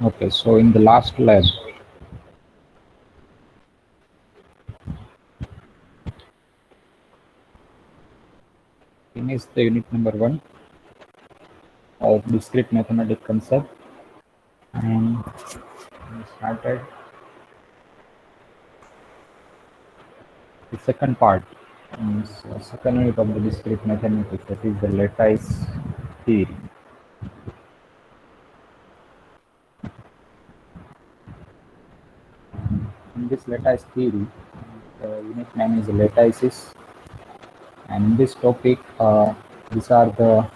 Okay, so in the last lab, finish the unit number 1 of discrete mathematics concept, and we started the second part, second unit of the discrete mathematics, that is the lattice theory. In this lattice theory, the unit name is lattices, and in this topic, these are the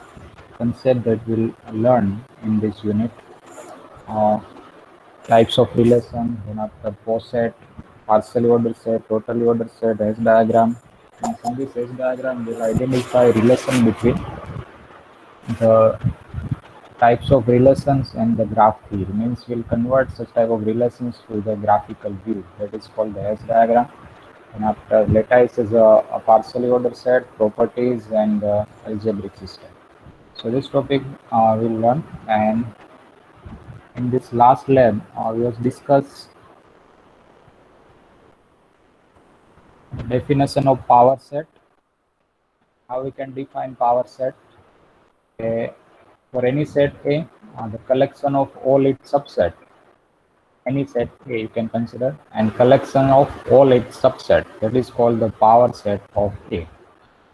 concepts that we'll learn in this unit. Uh, Types of relation, then after poset, partially ordered set, totally ordered set, S diagram. And from this S diagram, we'll identify relation between the types of relations and the graph theory. Means we'll convert such type of relations to the graphical view. That is called the S diagram. And after lattice is a partially ordered set, properties, and algebraic system. So this topic we'll learn, and in this last lab, we have discussed definition of power set, how we can define power set. For any set A, the collection of all its subset, any set A you can consider, and collection of all its subset, that is called the power set of A.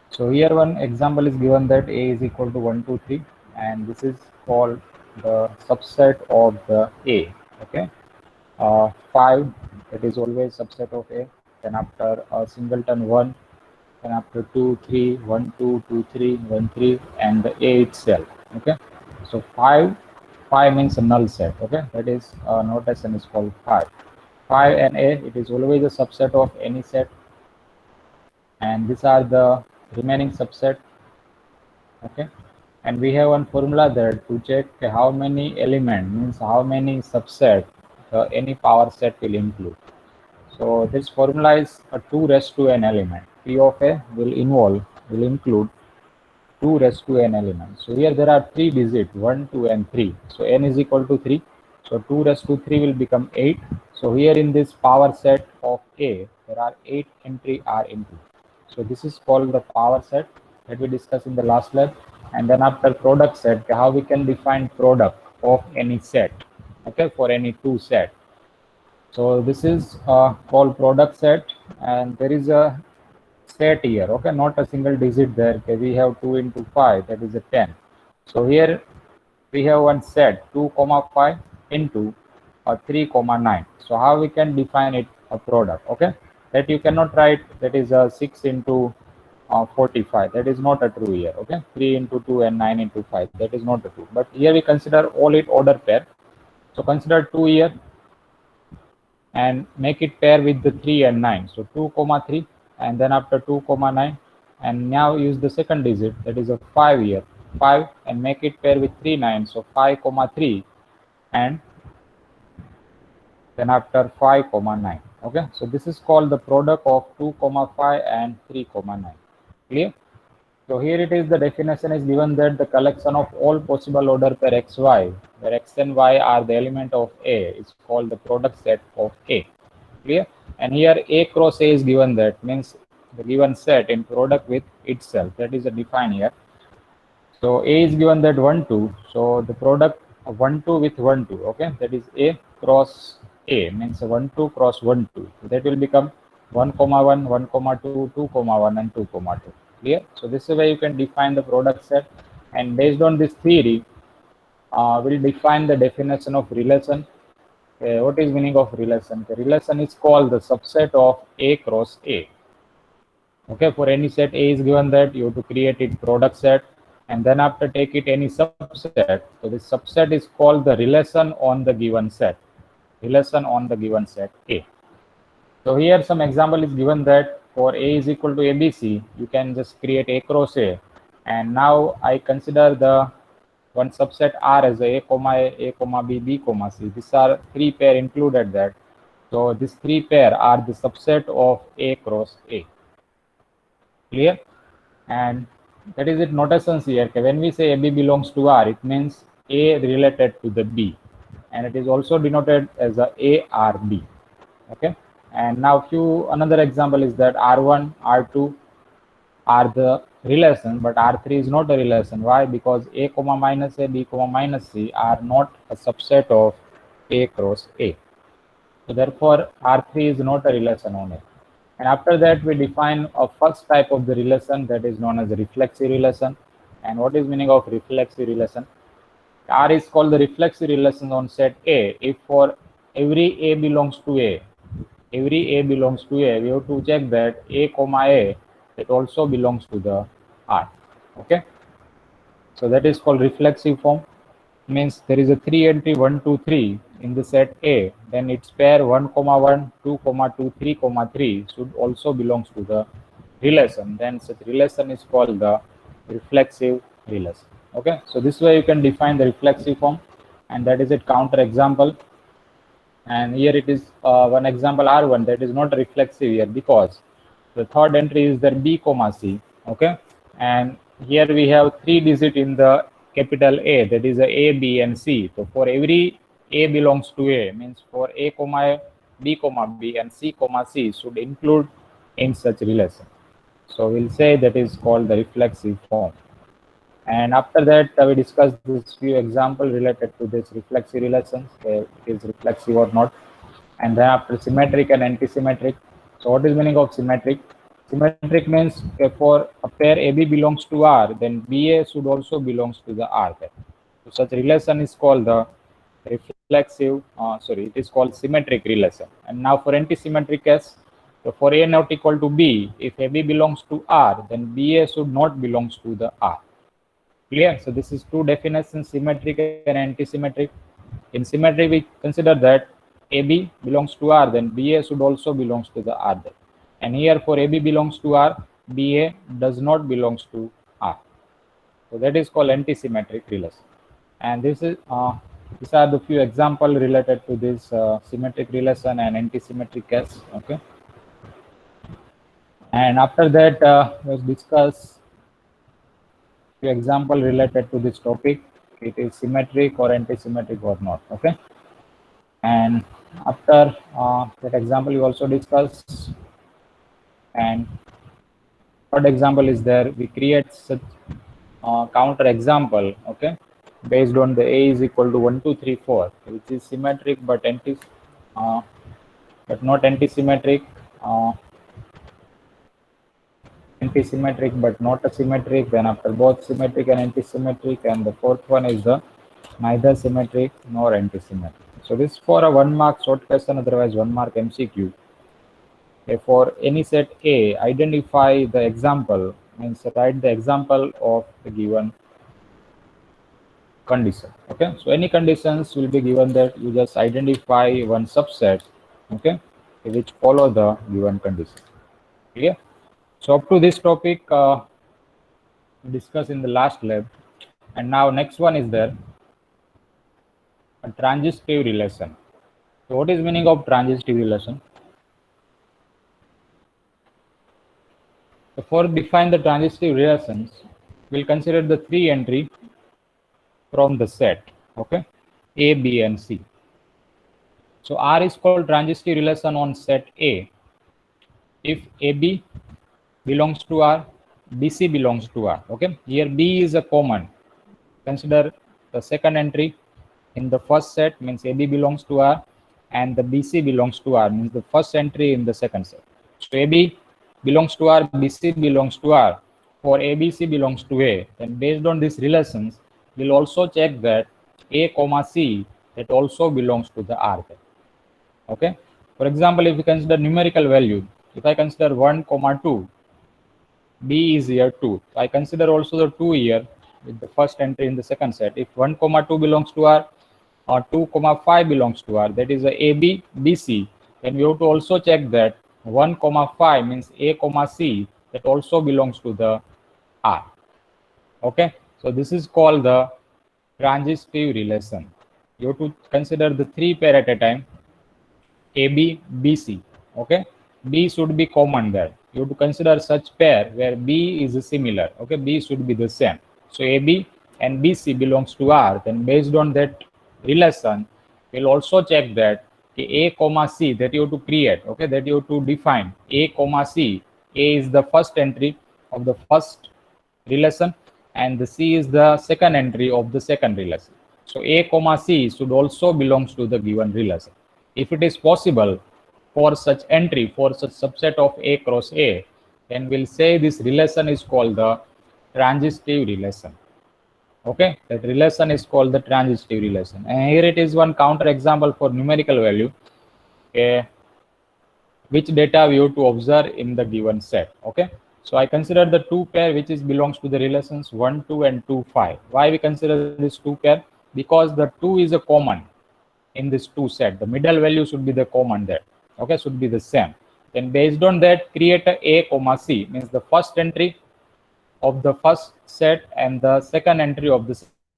So here one example is given that A is equal to 1, 2, 3, and this is called the subset of the A. Okay, 5, that is always subset of A. Then after a singleton 1, then after 2, 3, 1, 2, 2, 3, 1, 3, and the A itself. Okay, so 5 means a null set. Okay, that is notation is called 5. 5 and A, it is always a subset of any set, and these are the remaining subset. Okay, and we have one formula there to check how many element, means how many subset any power set will include. So this formula is a 2 raised to n element. P of A will include 2 raised to n elements. So here there are 3 digits, 1, 2, and 3. So n is equal to 3. So 2 raised to 3 will become 8. So here in this power set of A, there are 8 entry R into. So this is called the power set that we discussed in the last lab. And then after product set, how we can define product of any set, okay, for any two set. So this is called product set, and there is a set here. Okay, not a single digit there. Okay, we have 2 into 5, that is a 10. So here we have one set 2 comma 5 into 3 comma 9. So how we can define it a product? Okay, that you cannot write that is a 6 into 45. That is not a true here. Okay, 3 into 2 and 9 into 5. That is not a true. But here we consider all it order pair. So consider 2 here and make it pair with the 3 and 9. So 2 comma 3, and then after 2 comma 9, and now use the second digit, that is a 5 here, 5, and make it pair with 3 9. So 5 comma 3, and then after 5 comma 9. Okay, so this is called the product of 2 comma 5 and 3 comma 9. Clear? So here it is, the definition is given that the collection of all possible order pair xy, where x and y are the element of A, is called the product set of A. Clear? And here A cross A is given, that means the given set in product with itself, that is a define here. So A is given that 1 2, so the product of 1 2 with 1 2, okay, that is A cross A, means 1 2 cross 1 2, so that will become 1 comma 1, 1 comma 2, 2 comma 1, and 2 comma 2. Clear? So this is where you can define the product set, and based on this theory, we'll define the definition of relation. What is meaning of relation? The relation is called the subset of A cross A. Okay, for any set A is given, that you have to create it product set, and then after take it any subset. So this subset is called the relation on the given set. Relation on the given set A. So here some example is given that for A is equal to ABC, you can just create A cross A, and now I consider the one subset R as A comma A comma B, B comma C. These are 3 pair included that. So these 3 pair are the subset of A cross A. Clear? And that is it notations here. Okay, when we say AB belongs to R, it means A related to the B, and it is also denoted as a R, B. Okay, and now another example is that R1, R2 are the relation, but R3 is not a relation. Why? Because A comma minus A, B comma minus C are not a subset of A cross A. So therefore, R3 is not a relation on it. And after that, we define a first type of the relation, that is known as a reflexive relation. And what is meaning of reflexive relation? R is called the reflexive relation on set A if for every A belongs to A, we have to check that A comma A, it also belongs to the R. Okay, so that is called reflexive form. Means there is a 3 entry 1 2 3 in the set A, then its pair 1 comma 1 2 comma 2 3 comma 3 should also belongs to the relation. Then such relation is called the reflexive relation. Okay, so this way you can define the reflexive form, and that is a counter example. And here it is one example R1 that is not reflexive here because the third entry is there B comma C. Okay, and here we have 3 digit in the capital A, that is A, B and C. So for every A belongs to A, means for A comma B comma B and C comma C should include in such relation. So we'll say that is called the reflexive form. And after that, we discussed this few examples related to this reflexive relations, where it is reflexive or not. And then after symmetric and anti-symmetric. So what is meaning of symmetric? Symmetric means for a pair AB belongs to R, then BA should also belongs to the R pair. So such relation is called the reflexive, it is called symmetric relation. And now for anti-symmetric case, so for A not equal to B, if AB belongs to R, then BA should not belongs to the R. Clear? So this is two definitions, symmetric and anti-symmetric. In symmetric, we consider that AB belongs to R, then BA should also belongs to the R there. And here for AB belongs to R, BA does not belongs to R. So that is called anti-symmetric relation. And this is these are the few examples related to this symmetric relation and anti-symmetric case. Okay. And after that, let's discuss few example related to this topic. It is symmetric or anti-symmetric or not. Okay. And after that example, we also discuss. And third example is there. We create such counter example. Okay, based on the A is equal to 1 2 3 4, which is symmetric but not anti-symmetric. Anti-symmetric but not a symmetric. Then after both symmetric and anti-symmetric, and the fourth one is the neither symmetric nor anti-symmetric. So this is for a 1 mark short question, otherwise 1 mark MCQ. For any set A, identify the example, means write the example of the given condition. Okay, so any conditions will be given that you just identify one subset, okay, which follow the given condition. Clear? So up to this topic we discussed in the last lab, and now next one is there a transitive relation. So what is meaning of transitive relation? So for define the transitive relations, we'll consider the 3 entry from the set, okay, A, B and C. So R is called transitive relation on set A if AB belongs to R, BC belongs to R. Okay, here B is a common. Consider the second entry in the first set, means AB belongs to R, and the BC belongs to R, means the first entry in the second set. So AB belongs to R, BC belongs to R. For ABC belongs to A, then based on these relations, we'll also check that A comma C, that also belongs to the R pair. Okay. For example, if we consider numerical value, if I consider 1 comma 2, B is here 2. So I consider also the 2 here with the first entry in the second set. If 1 comma 2 belongs to R, or 2 comma 5 belongs to R, that is a AB BC, then we have to also check that 1 comma 5 means A comma C, that also belongs to the R. Okay, so this is called the transitive relation. You have to consider the 3 pair at a time, AB BC. Okay, B should be common there. You have to consider such pair where B is similar. Okay, B should be the same. So AB and BC belongs to R. Then based on that relation, we'll also check that A comma C that you have to create, okay, that you have to define A comma C. A is the first entry of the first relation and the C is the second entry of the second relation. So A comma C should also belongs to the given relation. If it is possible for such entry, for such subset of A cross A, then we'll say this relation is called the transitive relation. Okay, that relation is called the transitive relation. And here it is one counter example for numerical value, which data we have to observe in the given set. Okay, so I consider the two pair which is belongs to the relations 1, 2 and 2, 5. Why we consider this two pair? Because the 2 is a common in this two set. The middle value should be the common there. Okay, should be the same. Then based on that, create a comma C, means the first entry of the first set and the second entry of the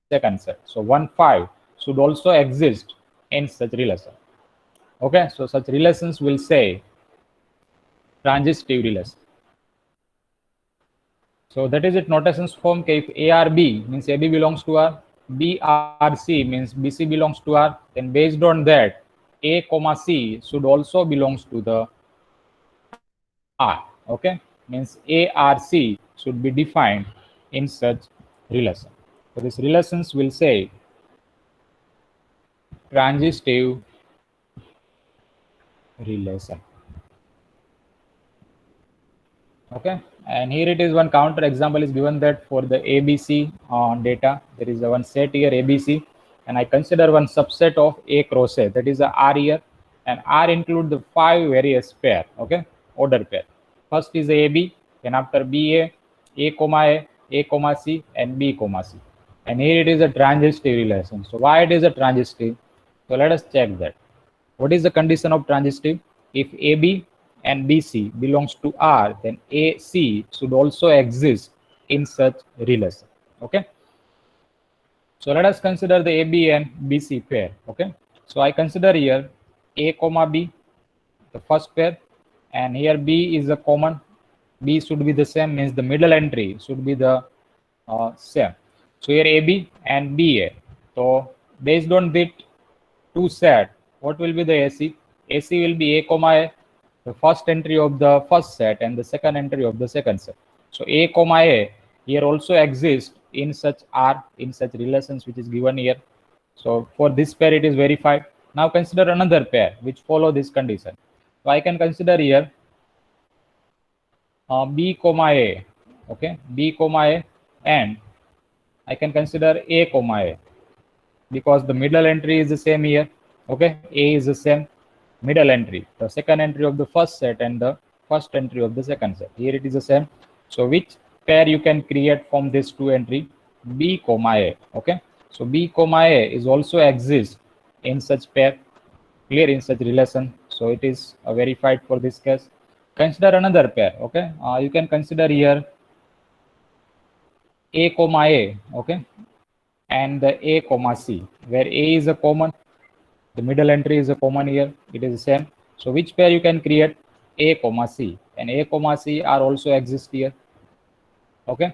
second set. So 1, 5 should also exist in such relation. Okay, so such relations will say transitive relation. So that is it notations form. If A R B means AB belongs to R, B R C means BC belongs to R, then based on that A comma C should also belongs to the R. Okay, means A R C should be defined in such relation. So these relations will say transitive relation. Okay, and here it is one counter example is given that for the ABC data, there is a one set here ABC, and I consider one subset of A cross A, that is a R here, and R include the 5 various pair. Okay, order pair. First is AB, then after BA, A comma C, and B comma C. And here it is a transitive relation. So why it is a transitive? So let us check that. What is the condition of transitive? If AB and BC belongs to R, then AC should also exist in such relation. Okay. So let us consider the AB and BC pair. Okay. So I consider here A comma B, the first pair, and here B is a common. B should be the same, means the middle entry should be the same. So here AB and BA. So based on that two set, what will be the AC? AC will be A comma A, the first entry of the first set and the second entry of the second set. So A comma A here also exists in such R, in such relations which is given here. So for this pair it is verified. Now consider another pair which follow this condition. So I can consider here B comma A, okay, B comma A, and I can consider A comma A because the middle entry is the same here. Okay, A is the same middle entry, the second entry of the first set and the first entry of the second set. Here it is the same. So which pair you can create from this two entry? B comma A. Okay, so B comma A is also exists in such pair, clear, in such relation. So it is verified for this case. Consider another pair. Okay, you can consider here A comma A. Okay, and the A comma C, where A is a common, the middle entry is a common here, it is the same. So which pair you can create? A comma C, and A comma C are also exist here. Okay,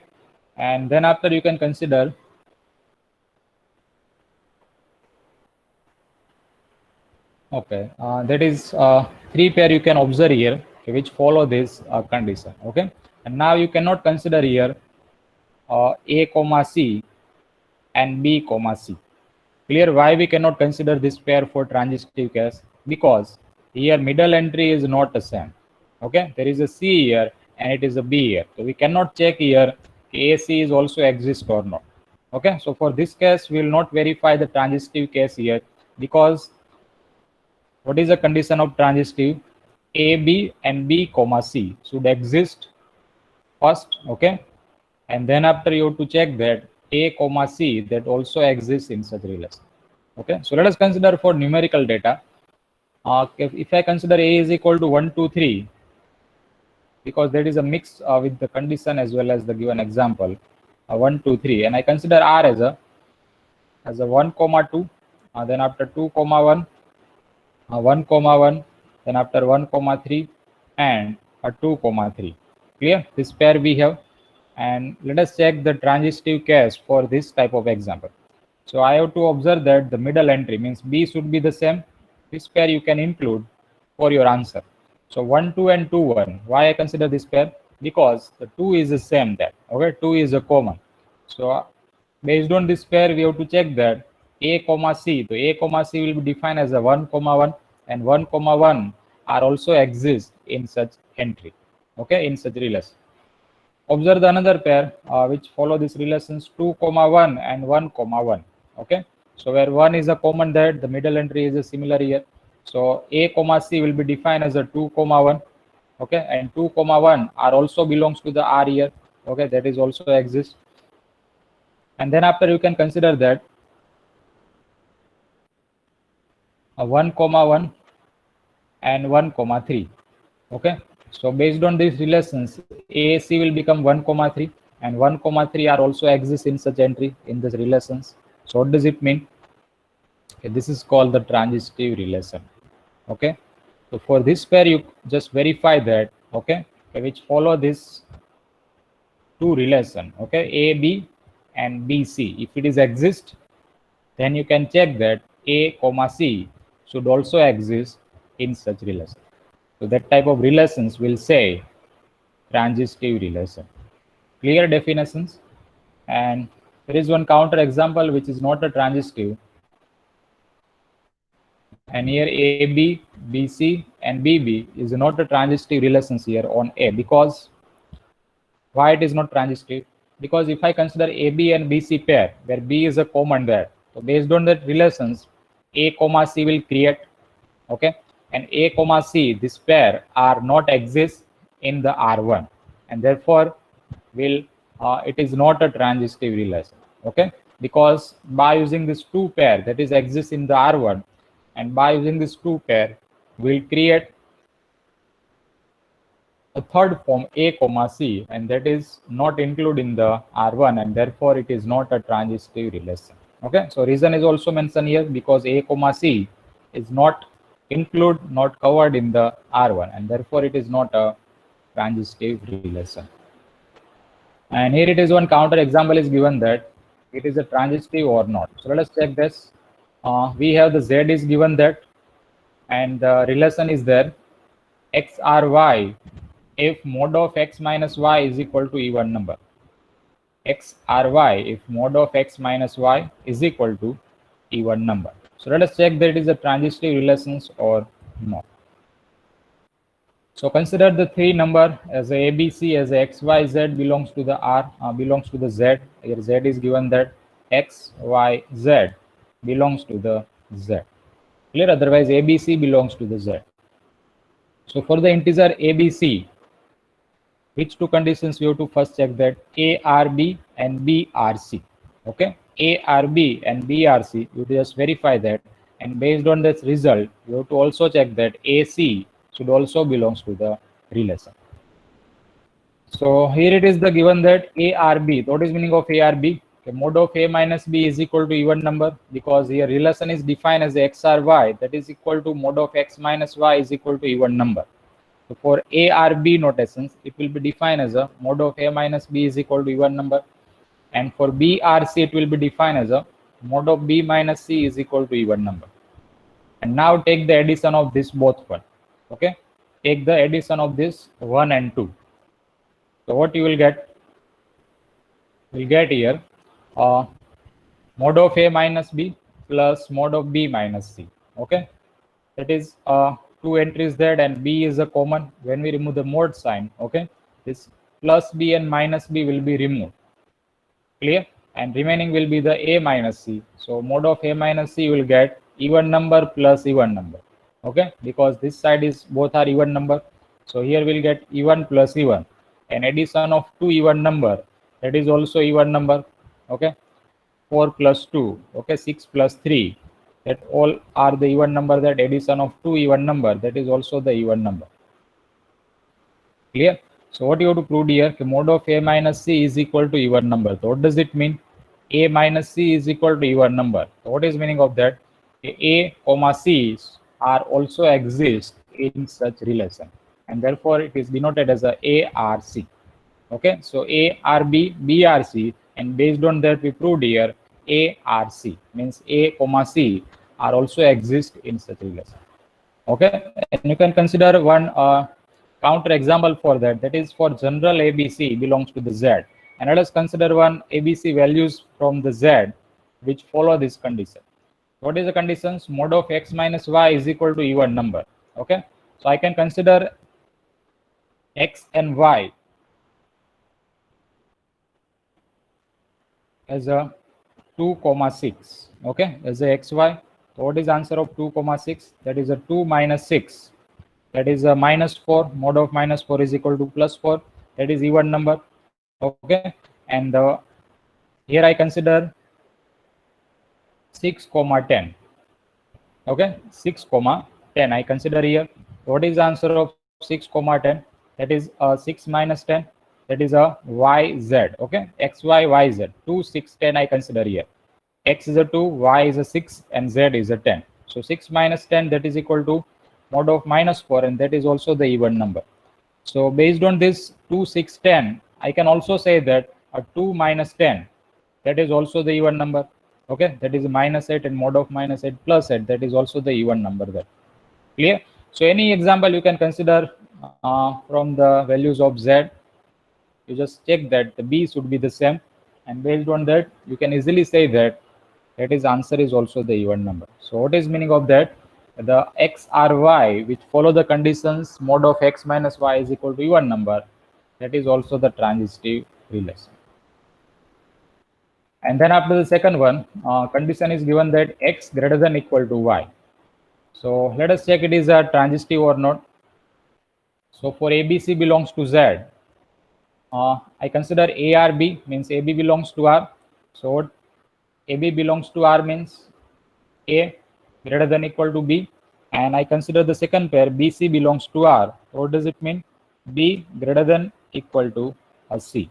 and then after you can consider okay, that is three pair you can observe here, okay, which follow this condition. Okay, and now you cannot consider here A comma C and B comma C. Clear why we cannot consider this pair for transitive case? Because here middle entry is not the same. Okay, there is a C here and it is a B here. So we cannot check here AC is also exist or not. Okay, so for this case we will not verify the transitive case here, because what is the condition of transitive? A, B and B comma C should exist first. Okay, and then after you have to check that A comma C that also exists in such relation. Okay, so let us consider for numerical data. If I consider A is equal to 1, 2, 3, because there is a mix with the condition as well as the given example 1, 2, 3, and I consider R as a 1 comma 2, then after 2 comma 1, 1 comma 1, then after 1 comma 3 and 2 comma 3. Clear, this pair we have. And let us check the transitive case for this type of example. So I have to observe that the middle entry means B should be the same. This pair you can include for your answer. So 1, 2 and 2, 1. Why I consider this pair? Because the 2 is the same there. Okay, 2 is a common. So based on this pair, we have to check that A comma C. So A comma C will be defined as a 1 comma 1 and 1 comma 1 are also exist in such entry. Okay, in such relation. Observe the another pair which follow these relations 2 comma 1 and 1 comma 1. Okay, so where 1 is a common, that the middle entry is a similar here. So A comma C will be defined as a 2 comma 1. Okay, and 2 comma 1 are also belongs to the R here. Okay, that is also exists. And then after you can consider that 1 comma 1 and 1 comma 3. Okay, so based on these relations, AC will become 1 comma 3 and 1 comma 3 are also exist in such entry in these relations. So what does it mean? Okay, this is called the transitive relation. Okay, so for this pair you just verify that. Okay, which follow this two relation. Okay, AB and BC. If it is exist, then you can check that A comma C should also exist in such relation. So that type of relations will say transitive relation. Clear definitions. And there is one counter example which is not a transitive. And here AB, BC and BB is not a transitive relations here on A. Because why it is not transitive? Because if I consider AB and BC pair where B is a common there, so based on that relations, A comma C will create. Okay, and A comma C, this pair are not exist in the R1, and therefore will it is not a transitive relation. Okay, because by using this two pair that is exists in the R1, and by using this two pair will create a third form A comma C, and that is not included in the R1, and therefore it is not a transitive relation. Okay, so reason is also mentioned here because A comma C is not not covered in the R1, and therefore it is not a transitive relation. And here it is one counter example is given that it is a transitive or not. So let us check this. We have the Z is given that, and the relation is there X R Y if mod of X minus Y is equal to even number. X R Y if mod of X minus Y is equal to even number. So let us check that it is a transitive relations or not. So consider the three number as a ABC as a X, Y, Z belongs to the R, belongs to the Z. Here Z is given that X, Y, Z belongs to the Z. Clear? Otherwise ABC belongs to the Z. So for the integer ABC, which two conditions we have to first check that A R B and B R C. Okay, A R B and B R C, you just verify that, and based on this result, you have to also check that AC should also belongs to the relation. So here it is the given that A R B. What is meaning of A R B? Okay, mod of A minus B is equal to even number, because here relation is defined as X R Y, that is equal to mod of X minus Y is equal to even number. So for A R B notations, it will be defined as a mod of A minus B is equal to even number, and for B R C it will be defined as a mod of B minus C is equal to even number. And now take the addition of this both one. Okay, take the addition of this 1 and 2. So what you will get? We'll get here mod of A minus B plus mod of B minus C. Okay, that is two entries there, and B is a common. When we remove the mod sign, okay, this plus B and minus B will be removed. Clear? And remaining will be the A minus C. So mod of A minus C will get even number plus even number. Okay, because this side is both are even number. So here we'll get even plus even. An addition of two even number, that is also even number. Okay, 4 plus 2. Okay, 6 plus 3. That all are the even number. That addition of two even number, that is also the even number. Clear? So what you have to prove here? Okay, mod of A minus C is equal to even number. So what does it mean? A minus C is equal to even number. So what is meaning of that? A comma C are also exist in such relation, and therefore it is denoted as a ARC. Okay, so ARB, BRC, and based on that we proved here A, R, C, means A, comma C are also exist in such relation. Okay, and you can consider one counter example for that. That is for general ABC belongs to the Z. And let us consider one ABC values from the Z which follow this condition. What is the conditions? Mod of X minus Y is equal to even number. Okay, so I can consider X and Y as a 2, 6. Okay, as a XY. So what is answer of 2, 6? That is a 2 minus 6. That is a minus 4. Mod of minus 4 is equal to plus 4. That is even number. Okay, and here I consider 6, 10. Okay, 6, 10 I consider here. What is the answer of 6, 10? That is 6 minus 10. That is a YZ. Okay, XY, YZ. 2, 6, 10 I consider here. X is a 2, Y is a 6, and Z is a 10. So 6 minus 10, that is equal to mod of minus 4, and that is also the even number. So based on this 2, 6, 10, I can also say that a 2 minus 10, that is also the even number. Okay, that is minus 8, and mod of minus 8 plus 8, that is also the even number there. Clear? So any example you can consider from the values of Z, you just check that the B should be the same, and based on that you can easily say that is answer is also the even number. So what is meaning of that? The X or Y which follow the conditions mod of X minus Y is equal to even number, that is also the transitive relation. And then after the second one, condition is given that X greater than equal to Y. So let us check it is a transitive or not. So for ABC belongs to Z, I consider A or B, means AB belongs to R. So what AB belongs to R means A greater than equal to B, and I consider the second pair BC belongs to R. What does it mean? B greater than equal to C.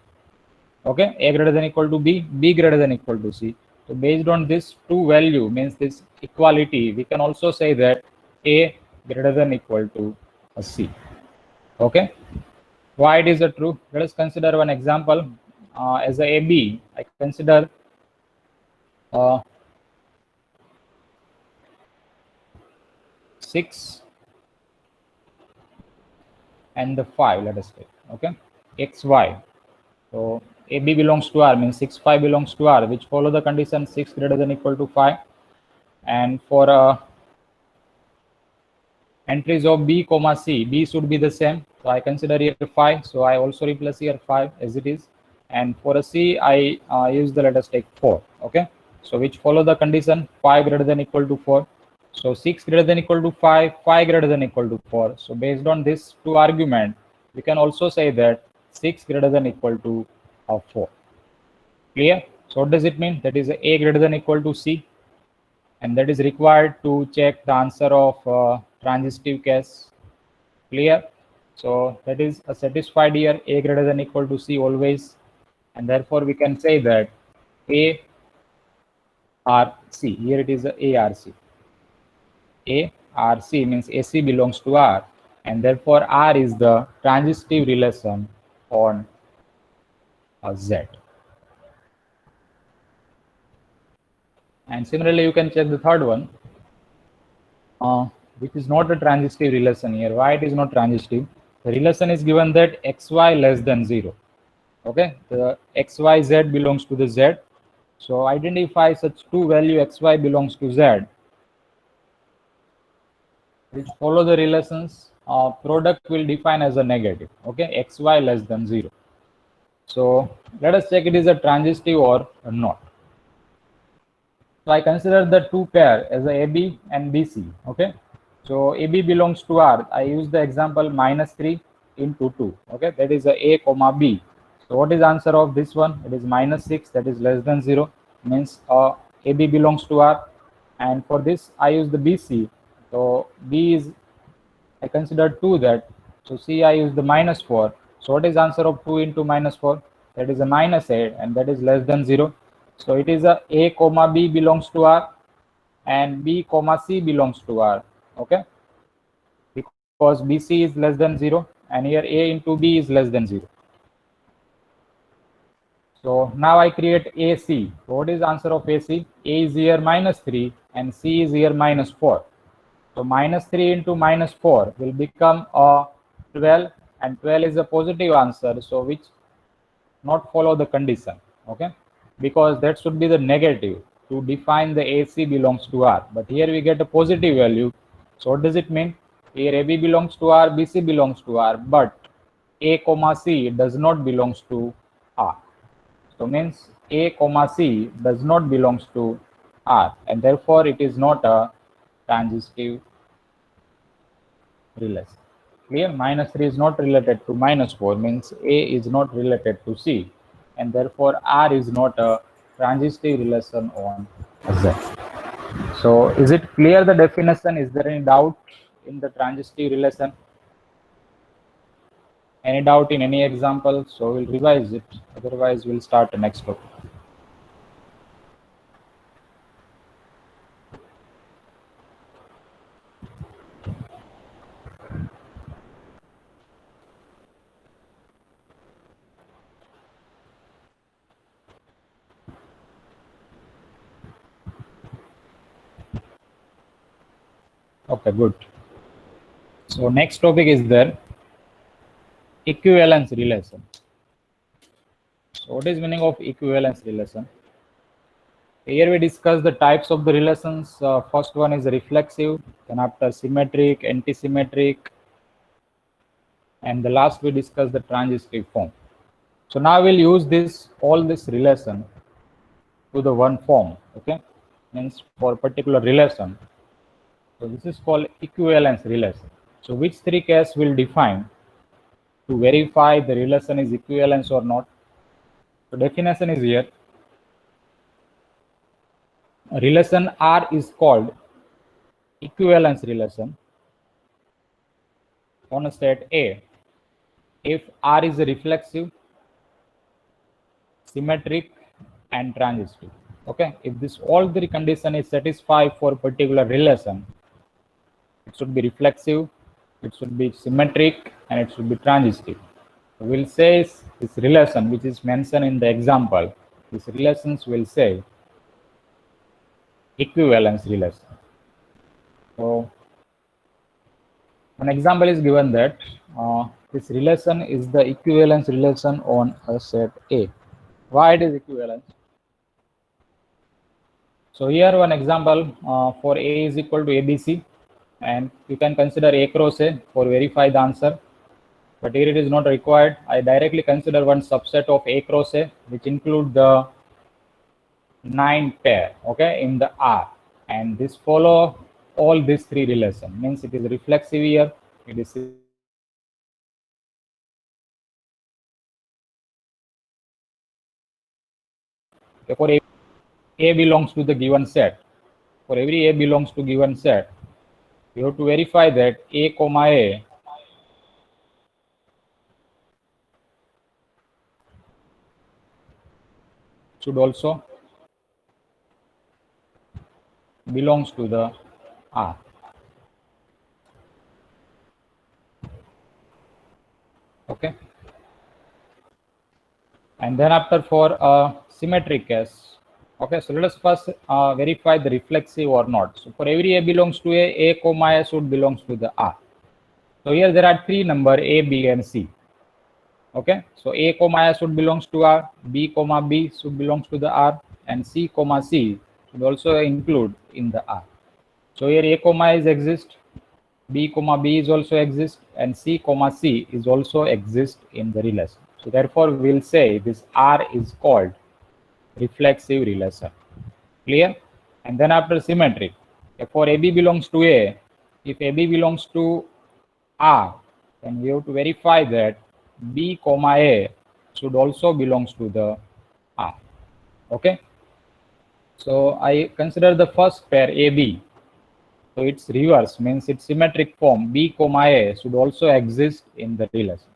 Okay, A greater than equal to B, B greater than equal to C. So based on this two value, means this equality, we can also say that A greater than equal to C. Okay, why it is a true? Let us consider one example. As a AB, I consider 6 and the 5, let us take. Okay, XY. So AB belongs to R, means 6, 5 belongs to R, which follow the condition 6 greater than equal to 5. And for entries of B, C, B should be the same. So I consider here 5. So I also replace here 5 as it is. And for a C, I use the, let us take 4. Okay, so which follow the condition 5 greater than equal to 4. So 6 greater than equal to 5, 5 greater than equal to 4. So based on this two argument, we can also say that 6 greater than equal to 4. Clear? So what does it mean? That is A greater than equal to C, and that is required to check the answer of transitive case. Clear? So that is a satisfied here, A greater than equal to C always, and therefore we can say that A R C, here it is A R C. A R C means AC belongs to R, and therefore R is the transitive relation on Z. And similarly, you can check the third one, which is not a transitive relation here. Why it is not transitive? The relation is given that XY less than 0. Okay, the XYZ belongs to the Z. So identify such two value XY belongs to Z, which follow the relations. Product will define as a negative. Okay, XY less than 0. So let us check it is a transitive or not. So I consider the two pair as a AB and BC. Okay, so AB belongs to R. I use the example minus 3 into 2. Okay, that is a comma B. So what is answer of this one? It is minus 6, that is less than 0, means AB belongs to R. And for this I use the BC. So B is, I consider 2 that. So C I use the minus 4. So what is answer of 2 into minus 4? That is a minus 8, and that is less than 0. So it is a comma B belongs to R, and B comma C belongs to R. Okay, because BC is less than 0, and here A into B is less than 0. So now I create AC. What is the answer of AC? A is here -3 and C is here -4. So -3 into -4 will become a 12, and 12 is a positive answer, so which not follow the condition, okay, because that should be the negative to define the AC belongs to R, but here we get a positive value. So what does it mean? Here AB belongs to R, BC belongs to R, but A comma C does not belongs to R. So means A comma C does not belongs to R, and therefore it is not a transitive relation. Clear? -3 is not related to -4, means A is not related to C, and therefore R is not a transitive relation on Z. So is it clear the definition? Is there any doubt in the transitive relation? Any doubt in any example? So we'll revise it, otherwise we'll start the next topic. Okay, good. So next topic is there equivalence relation. So what is meaning of equivalence relation? Here we discuss the types of the relations. First one is reflexive, then after symmetric, antisymmetric, and the last we discuss the transitive form. So now we'll use this relation to the one form, okay, means for a particular relation. So this is called equivalence relation. So which three cases will define to verify the relation is equivalence or not? So definition is here. A relation R is called equivalence relation on a set A if R is a reflexive, symmetric, and transitive. Okay, if this all three condition is satisfied for a particular relation, it should be reflexive, it should be symmetric, and it should be transitive. So we'll say this relation which is mentioned in the example, these relations will say equivalence relation. So an example is given that this relation is the equivalence relation on a set A. Why it is equivalence? So here one example for A is equal to ABC, and you can consider A cross A for verify the answer, but here it is not required. I directly consider one subset of A cross A which include the 9 pair, okay, in the R, and this follow all these three relation, means it is reflexive here, it is for A belongs to the given set. For every A belongs to given set, you have to verify that A comma A should also belongs to the R. Okay. And then after for a symmetric case, okay, so let us first verify the reflexive or not. So for every A belongs to A comma A should belongs to the R. So here there are three number A, B, and C. Okay, so A comma A should belongs to R, B comma B should belongs to the R, and C comma C should also include in the R. So here A comma is exist, B comma B is also exist, and C comma C is also exist in the relation. So therefore we'll say this R is called reflexive relation. Clear? And then after symmetric, if for AB belongs to A, if AB belongs to R, then we have to verify that B comma A should also belongs to the R. Okay. So I consider the first pair AB. So it's reverse, means it's symmetric form. B comma A should also exist in the relation.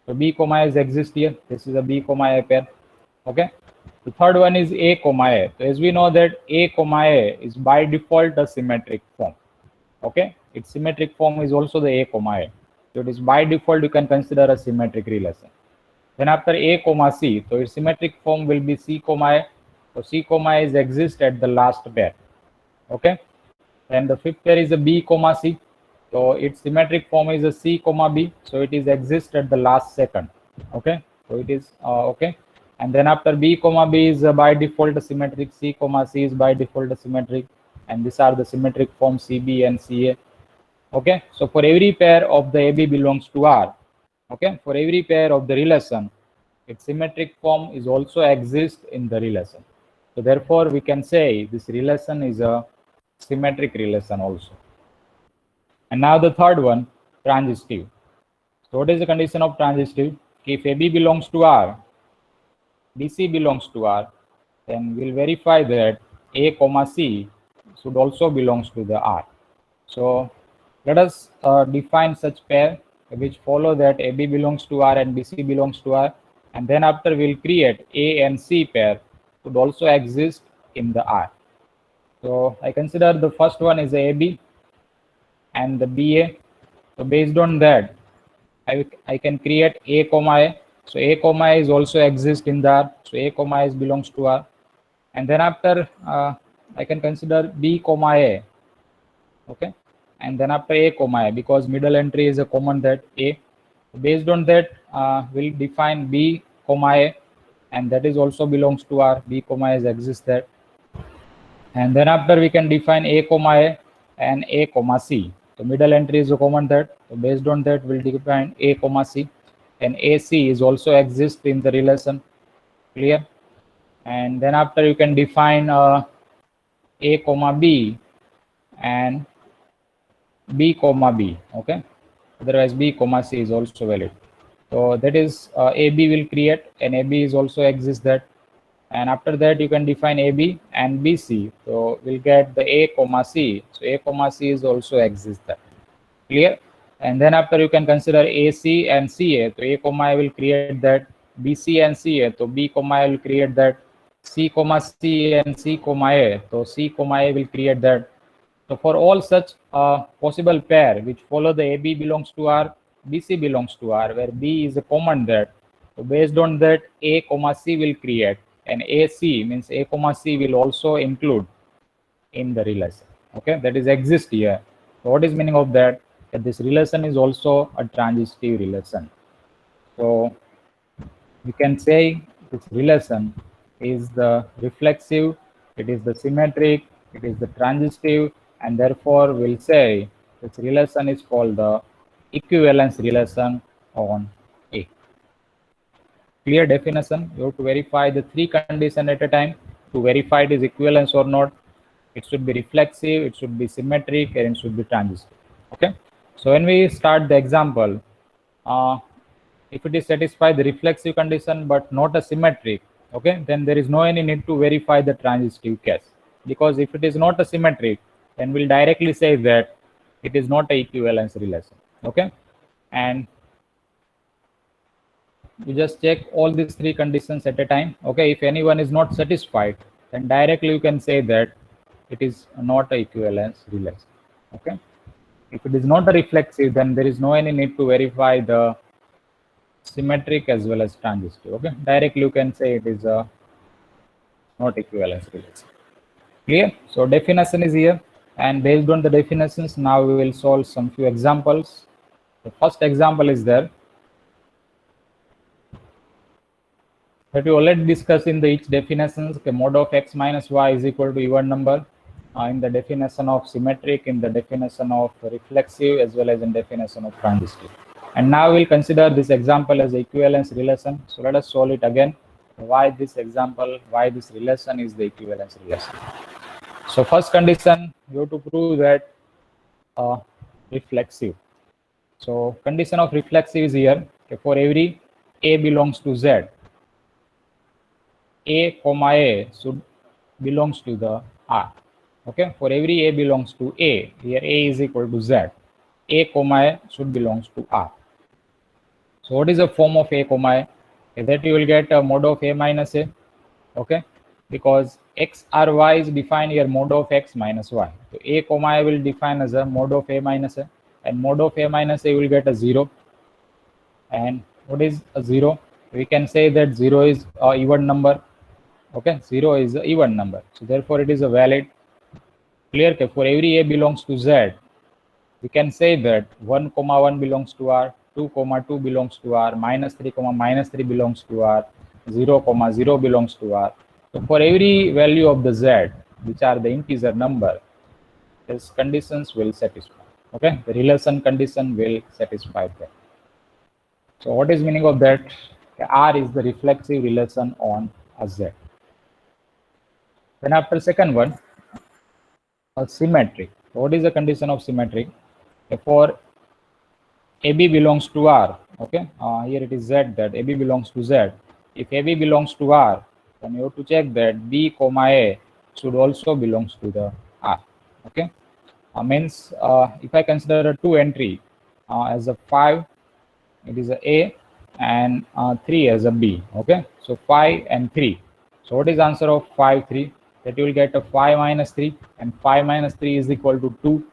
So B comma A is exist here. This is a B comma A pair. Okay. The third one is A comma A. So as we know that A comma A is by default a symmetric form. Okay. Its symmetric form is also the A comma A. So it is by default you can consider a symmetric relation. Then after A comma C, so its symmetric form will be C comma A. So C comma A is exist at the last pair. Okay. Then the fifth pair is a B comma C. So its symmetric form is a C comma B. So it is exist at the last second. Okay. So it is okay. And then after B comma B is by default symmetric, C comma C is by default symmetric, and these are the symmetric form CB and CA. Okay. So for every pair of the AB belongs to R. Okay. For every pair of the relation, its symmetric form is also exist in the relation. So therefore, we can say this relation is a symmetric relation also. And now the third one, transitive. So what is the condition of transitive? If AB belongs to R, BC belongs to R, then we'll verify that A comma C should also belongs to the R. So let us define such pair which follow that AB belongs to R and BC belongs to R, and then after we'll create A and C pair should also exist in the R. So I consider the first one is AB and the BA. So based on that, I can create A comma A. So A comma A is also exist in the R. So A comma A belongs to R. And then after I can consider B comma A. Okay. And then after A comma A, because middle entry is a common that A. Based on that, we'll define B comma A, and that is also belongs to R. B comma A exists there. And then after we can define A comma A and A comma C. So middle entry is a common that. So based on that, we'll define A comma C, and AC is also exist in the relation. Clear? And then after you can define A comma B and B comma B. Okay. Otherwise B comma C is also valid. So that is AB will create, and AB is also exist that. And after that you can define AB and BC. So we'll get the A comma C. So A comma C is also exist that. Clear? And then after you can consider AC and CA. So A comma I will create that. BC and CA. So B comma I will create that. C comma C and C comma A. So C comma A will create that. So for all such possible pair which follow the AB belongs to R, BC belongs to R, where B is a common that. So based on that, A comma C will create, and AC means A comma C will also include in the relation. Okay, that is exist here. So what is meaning of that? That this relation is also a transitive relation. So we can say this relation is the reflexive, it is the symmetric, it is the transitive, and therefore we'll say this relation is called the equivalence relation on A. Clear definition? You have to verify the three conditions at a time to verify it is equivalence or not. It should be reflexive, it should be symmetric, and it should be transitive. Okay. So when we start the example, if it is satisfy the reflexive condition but not a symmetric, okay, then there is no any need to verify the transitive case, because if it is not a symmetric, then we'll directly say that it is not a equivalence relation. Okay. And you just check all these three conditions at a time. Okay, if anyone is not satisfied, then directly you can say that it is not a equivalence relation. Okay, if it is not a reflexive, then there is no any need to verify the symmetric as well as transitive. Okay, directly you can say it is a not equivalence relation. Clear? So definition is here, and based on the definitions, now we will solve some few examples. The first example is there that we already discussed in the each definitions. Okay, mod of x minus y is equal to even number in the definition of symmetric, in the definition of reflexive, as well as in definition of transitive. And now we'll consider this example as equivalence relation. So let us solve it again. Why this example, why this relation is the equivalence relation. So first condition, you have to prove that reflexive. So condition of reflexive is here. Okay, for every A belongs to Z, A comma A should belongs to the R. Okay, for every A belongs to A, here A is equal to Z, A comma A should belongs to R. So what is the form of A comma A? That you will get a mod of A minus A. Okay, because x or y is defined here mod of x minus y. So A comma A will define as a mod of A minus A, and mod of A minus A will get a 0. And what is a 0? We can say that 0 is a even number. Okay, 0 is an even number, so therefore it is a valid. Clear? For every a belongs to z, we can say that 1 comma 1 belongs to r, 2 comma 2 belongs to r, minus 3 comma minus 3 belongs to r, 0 comma 0 belongs to r. So for every value of the z, which are the integer number, these conditions will satisfy. Okay, the relation condition will satisfy that. So what is meaning of that? R is the reflexive relation on a z. Then after second one, a symmetry. What is the condition of symmetry? For AB belongs to R. Okay, here it is Z that AB belongs to Z. If AB belongs to R, then you have to check that B comma A should also belongs to the R. Okay, means if I consider a two entry as a 5, it is a and 3 as a B. Okay, so 5 and 3. So what is answer of 5, 3? That you will get a 5 minus 3, and 5 minus 3 is equal to 2.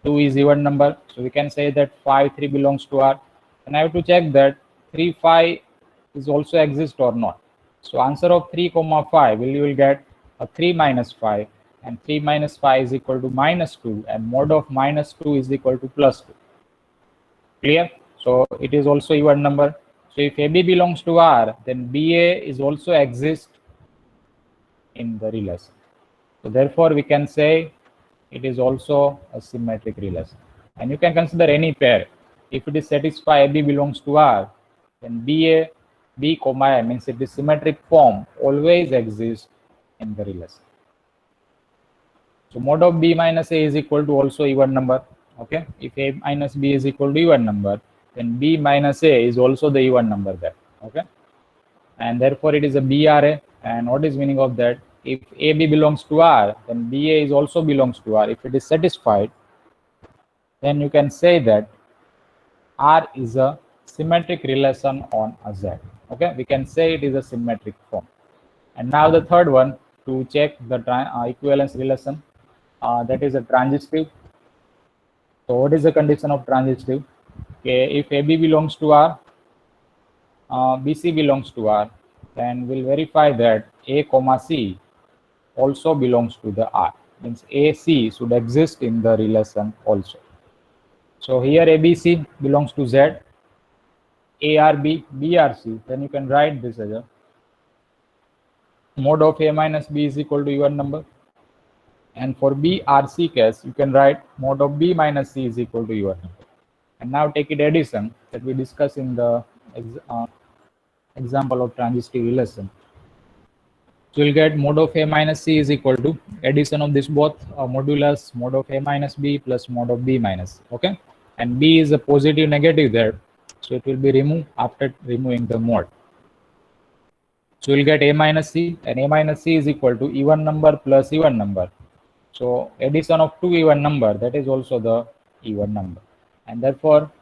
2 is even number, so we can say that 5, 3 belongs to R. And I have to check that 3, 5 is also exist or not. So answer of 3 comma 5 you will get a 3 minus 5, and 3 minus 5 is equal to minus 2, and mod of minus 2 is equal to plus 2. Clear? So it is also even number. So if AB belongs to R, then BA is also exist in the relation. So therefore we can say it is also a symmetric relation. And you can consider any pair. If it is satisfied AB belongs to R, then BA, B comma A means it is symmetric form always exists in the relation. So mod of B minus A is equal to also even number. Okay, if A minus B is equal to even number, then B minus A is also the even number there. Okay, and therefore it is a BRA. And what is meaning of that? If AB belongs to R, then BA is also belongs to R. If it is satisfied, then you can say that R is a symmetric relation on a Z. Okay, we can say it is a symmetric form. And now the third one, to check the equivalence relation, that is a transitive. So what is the condition of transitive? Okay, if AB belongs to R, BC belongs to R, then we'll verify that A comma C also belongs to the R. Means AC should exist in the relation also. So here ABC belongs to Z, ARB, BRC, then you can write this as a mod of A minus B is equal to even number. And for BRC case, you can write mod of B minus C is equal to even number. And now take it addition that we discussed in the example of transitive relation. So you'll get mod of A minus C is equal to addition of this both modulus mod of A minus B plus mod of B minus C. Okay, and B is a positive negative there, so it will be removed after removing the mod. So you'll get A minus C, and A minus C is equal to even number plus even number. So addition of two even number, that is also the even number, and therefore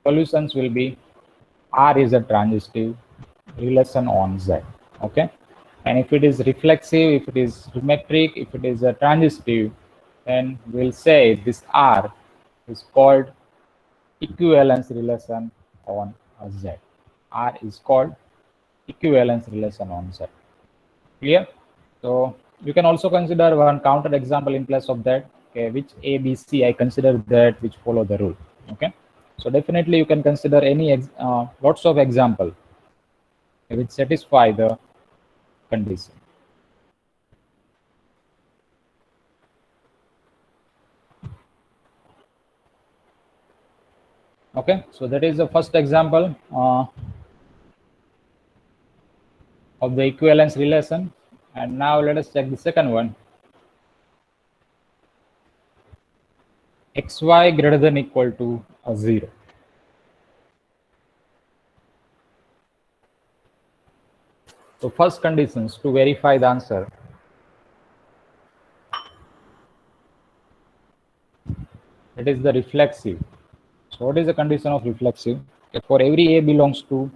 solutions will be R is a transitive relation on Z. Okay, and if it is reflexive, if it is symmetric, if it is a transitive, then we'll say this R is called equivalence relation on a Z. R is called equivalence relation on Z. Clear? So you can also consider one counter example in place of that. Okay, which A, B, C I consider that which follow the rule. Okay, so definitely you can consider any lots of example which satisfy the condition. Okay, so that is the first example of the equivalence relation. And now let us check the second one. Xy greater than equal to 0. So first conditions to verify the answer. It is the reflexive. So what is the condition of reflexive? Okay, for every A belongs to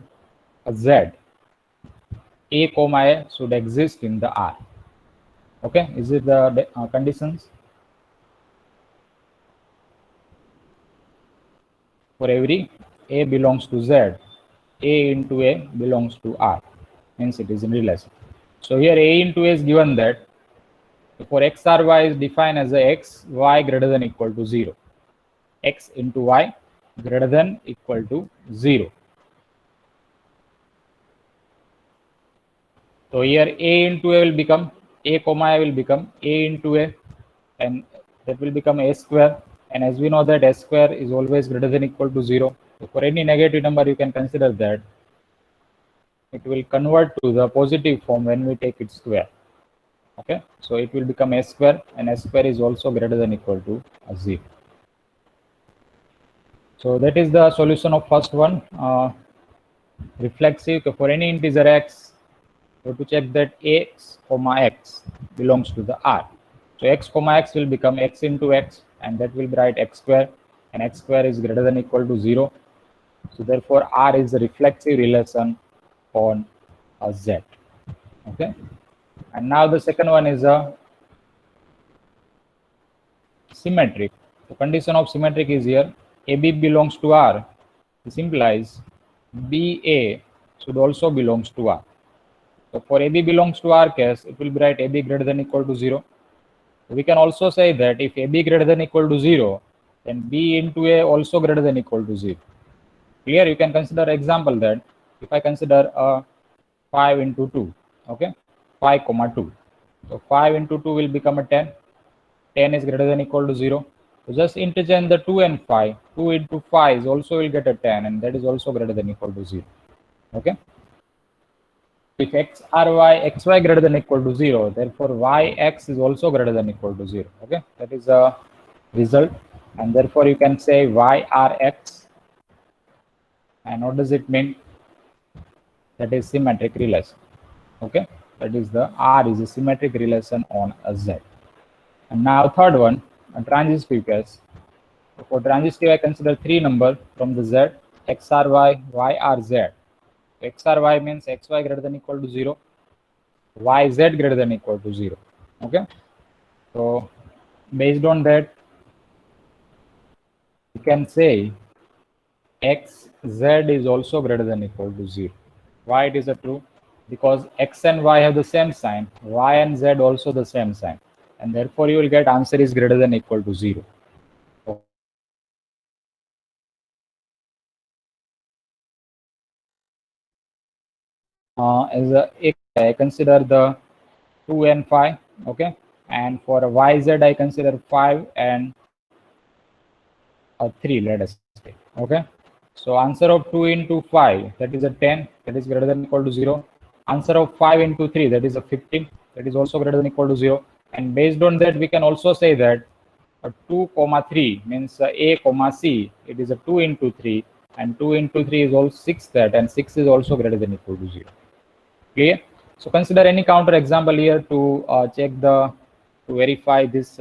a Z, A comma A should exist in the R. Okay, is it the conditions? For every A belongs to Z, A into A belongs to R, means it is in relation. So here A into A is given that for x or y is defined as a x y greater than equal to 0. X into y greater than equal to 0. So here A into A will become A comma A will become A into A, and that will become A square. And as we know that A square is always greater than equal to 0. So for any negative number, you can consider that it will convert to the positive form when we take its square. Okay, so it will become A square, and A square is also greater than equal to 0. So that is the solution of first one. Reflexive for any integer x, we have to check that x comma x belongs to the R. So x comma x will become x into x, and that will be write x square, and x square is greater than equal to 0. So therefore R is a reflexive relation on a Z. Okay, and now the second one is a symmetric. The condition of symmetric is here AB belongs to R. This implies BA should also belongs to R. So for AB belongs to R case, it will be write AB greater than equal to 0. We can also say that if AB greater than equal to 0, then B into A also greater than equal to 0. Clear? You can consider example that if I consider 5 into 2, okay, 5 comma 2. So 5 into 2 will become a 10. 10 is greater than equal to 0. So just interchange the 2 and 5. 2 into 5 is also will get a 10, and that is also greater than equal to 0. Okay. If x or y, xy greater than equal to 0, therefore yx is also greater than equal to 0. Okay, that is a result, and therefore you can say yrx. And what does it mean? That is symmetric relation. Okay, that is the R is a symmetric relation on a Z. And now third one, a transitive case. For transitive, I consider three numbers from the Z: x or y, y or z. X or y means xy greater than equal to 0, yz greater than equal to 0. Okay, so based on that, you can say xz is also greater than equal to 0. Why it is a true? Because x and y have the same sign, y and z also the same sign, and therefore you will get answer is greater than equal to 0. As a x, I consider the 2 and 5. Okay, and for a yz I consider 5 and 3, let us say. Okay, so answer of 2 into 5, that is a 10, that is greater than equal to 0. Answer of 5 into 3, that is a 15, that is also greater than equal to 0. And based on that, we can also say that 2 comma 3 means a comma c, it is a 2 into 3, and 2 into 3 is also 6, that, and 6 is also greater than equal to 0. Clear? So consider any counter example here to check the to verify this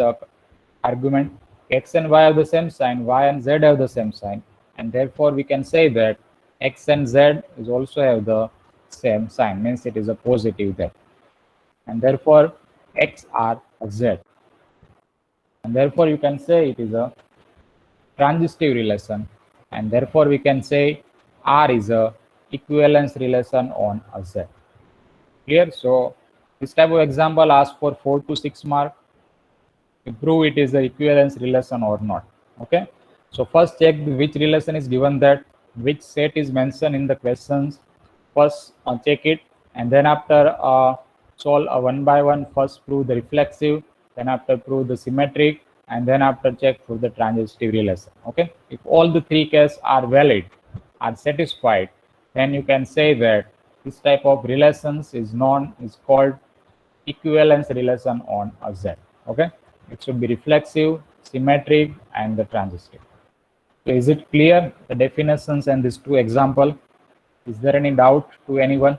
argument. X and y have the same sign, y and z have the same sign, and therefore we can say that x and z is also have the same sign, means it is a positive there, and therefore x are z, and therefore you can say it is a transitive relation, and therefore we can say R is a equivalence relation on a Z. Clear? So this type of example asks for 4 to 6 mark to prove it is the equivalence relation or not. Okay, so first check which relation is given, that which set is mentioned in the questions. First check it, and then after solve one by one. First prove the reflexive, then after prove the symmetric, and then after check for the transitive relation. Okay, if all the three cases are valid, are satisfied, then you can say that this type of relations is called equivalence relation on a Z. Okay, it should be reflexive, symmetric, and the transitive. So is it clear, the definitions and these two example? Is there any doubt to anyone?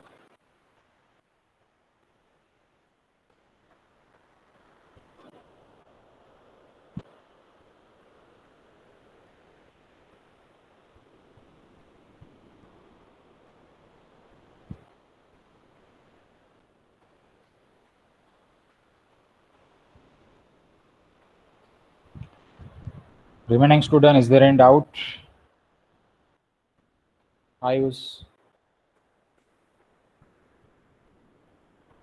Remaining student, is there any doubt? Ayush?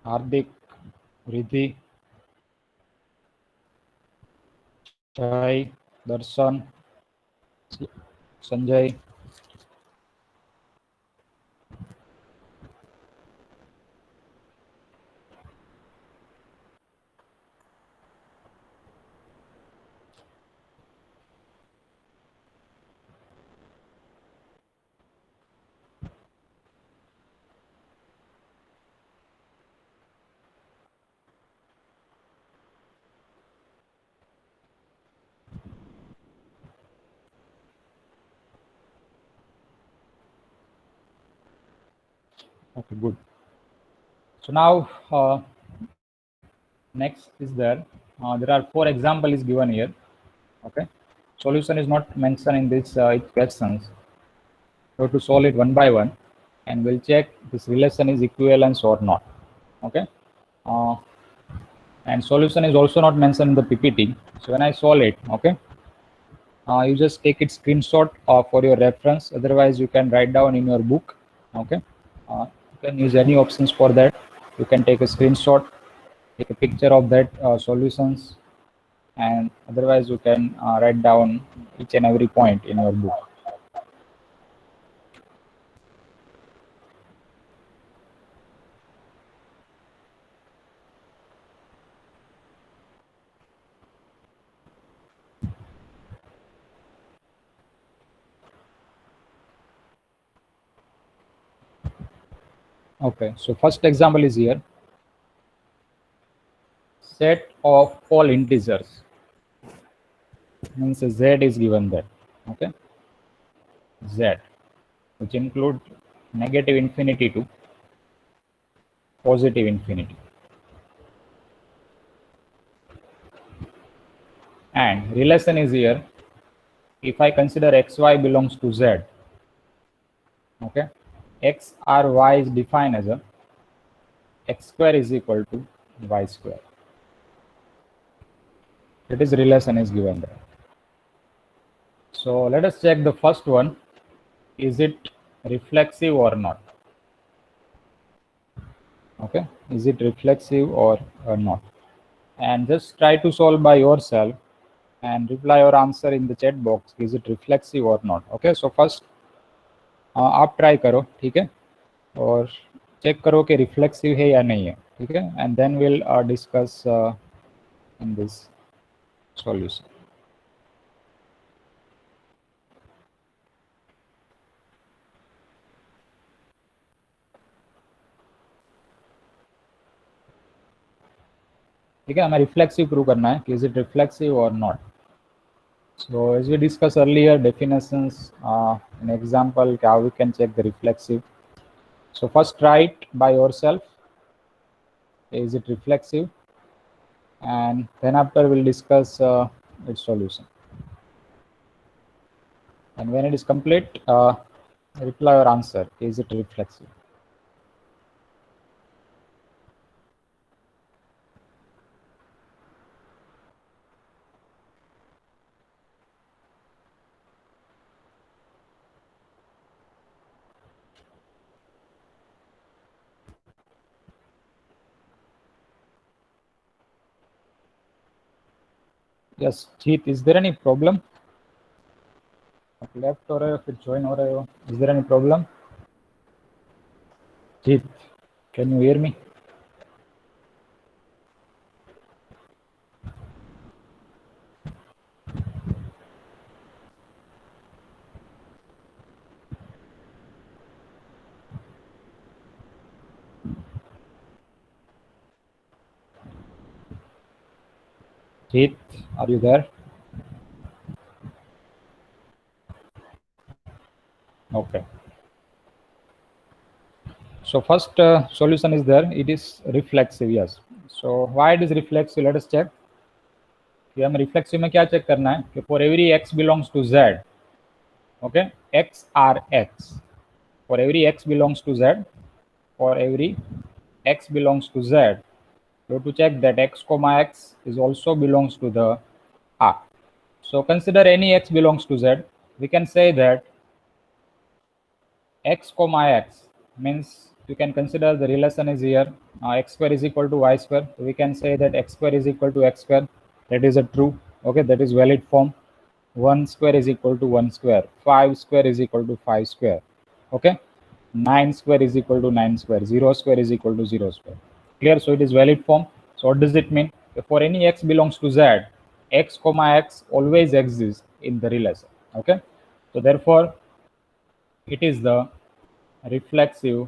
Hardik, Riddhi, Jai, Darshan, Sanjay. Okay, good. So now next is there are 4 examples is given here. Okay, solution is not mentioned in this questions. So to solve it one by one, and we'll check this relation is equivalence or not. Okay, uh, and solution is also not mentioned in the PPT. So when I solve it, okay, you just take it screenshot for your reference. Otherwise, you can write down in your book. Okay, you can use any options for that. You can take a screenshot, take a picture of that solutions, and otherwise you can write down each and every point in your book. Okay, so first example is here. Set of all integers means z is given there. Okay, z, which include negative infinity to positive infinity, and relation is here. If I consider xy belongs to z, okay, x or y is defined as a x square is equal to y square. That is relation is given there. So let us check the first one. Is it reflexive or not? Okay, is it reflexive or not? And just try to solve by yourself and reply your answer in the chat box. Is it reflexive or not? Okay, so first आप try करो, ठीक है, और check करो कि reflexive है या नहीं है, ठीक है, and then will discuss in this solution. ठीक है, हमें रिफ्लेक्सिव प्रूव करना है कि इज इट रिफ्लेक्सिव और not. So as we discussed earlier, definitions, an example how we can check the reflexive. So first try it by yourself. Is it reflexive? And then after we'll discuss its solution. And when it is complete, reply your answer. Is it reflexive? Yes, Jeet, is there any problem? Left or फिर join हो रहे हो? Is there any problem? Jeet, can you hear me? Jeet, are you there? Okay. So first solution is there. It is reflexive, yes. So why it is reflexive? Let us check. कि हमें reflexive में क्या check करना है कि for every x belongs to z, okay, x R x, for every x belongs to z, for every x belongs to z, you have to check that x comma x is also belongs to the R. So consider any x belongs to z. We can say that x comma x means you can consider the relation is here, x square is equal to y square. So we can say that x square is equal to x square. That is a true. Okay, that is valid form. 1 square is equal to 1 square. 5 square is equal to 5 square. Okay, 9 square is equal to 9 square. 0 square is equal to 0 square. Clear? So it is valid form. So what does it mean? For any x belongs to z, x comma x always exists in the relation. Okay, so therefore it is the reflexive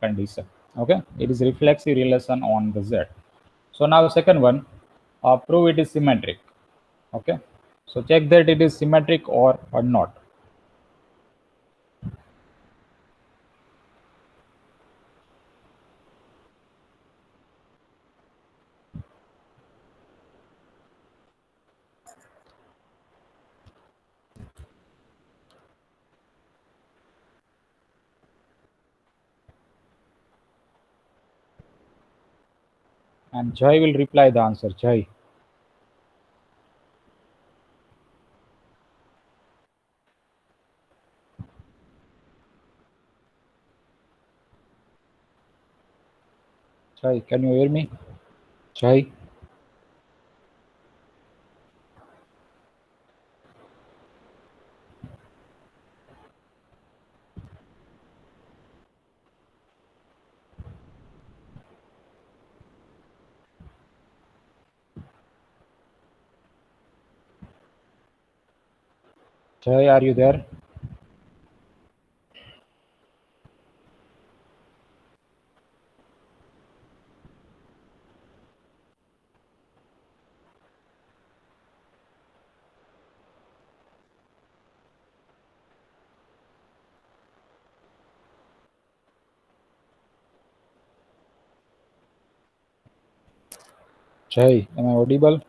condition. Okay, it is reflexive relation on the z. So now second one, prove it is symmetric. Okay, so check that it is symmetric or not. And Jai will reply the answer. Jai. Jai, can you hear me? Jai. Jai, are you there? Jai, am I audible?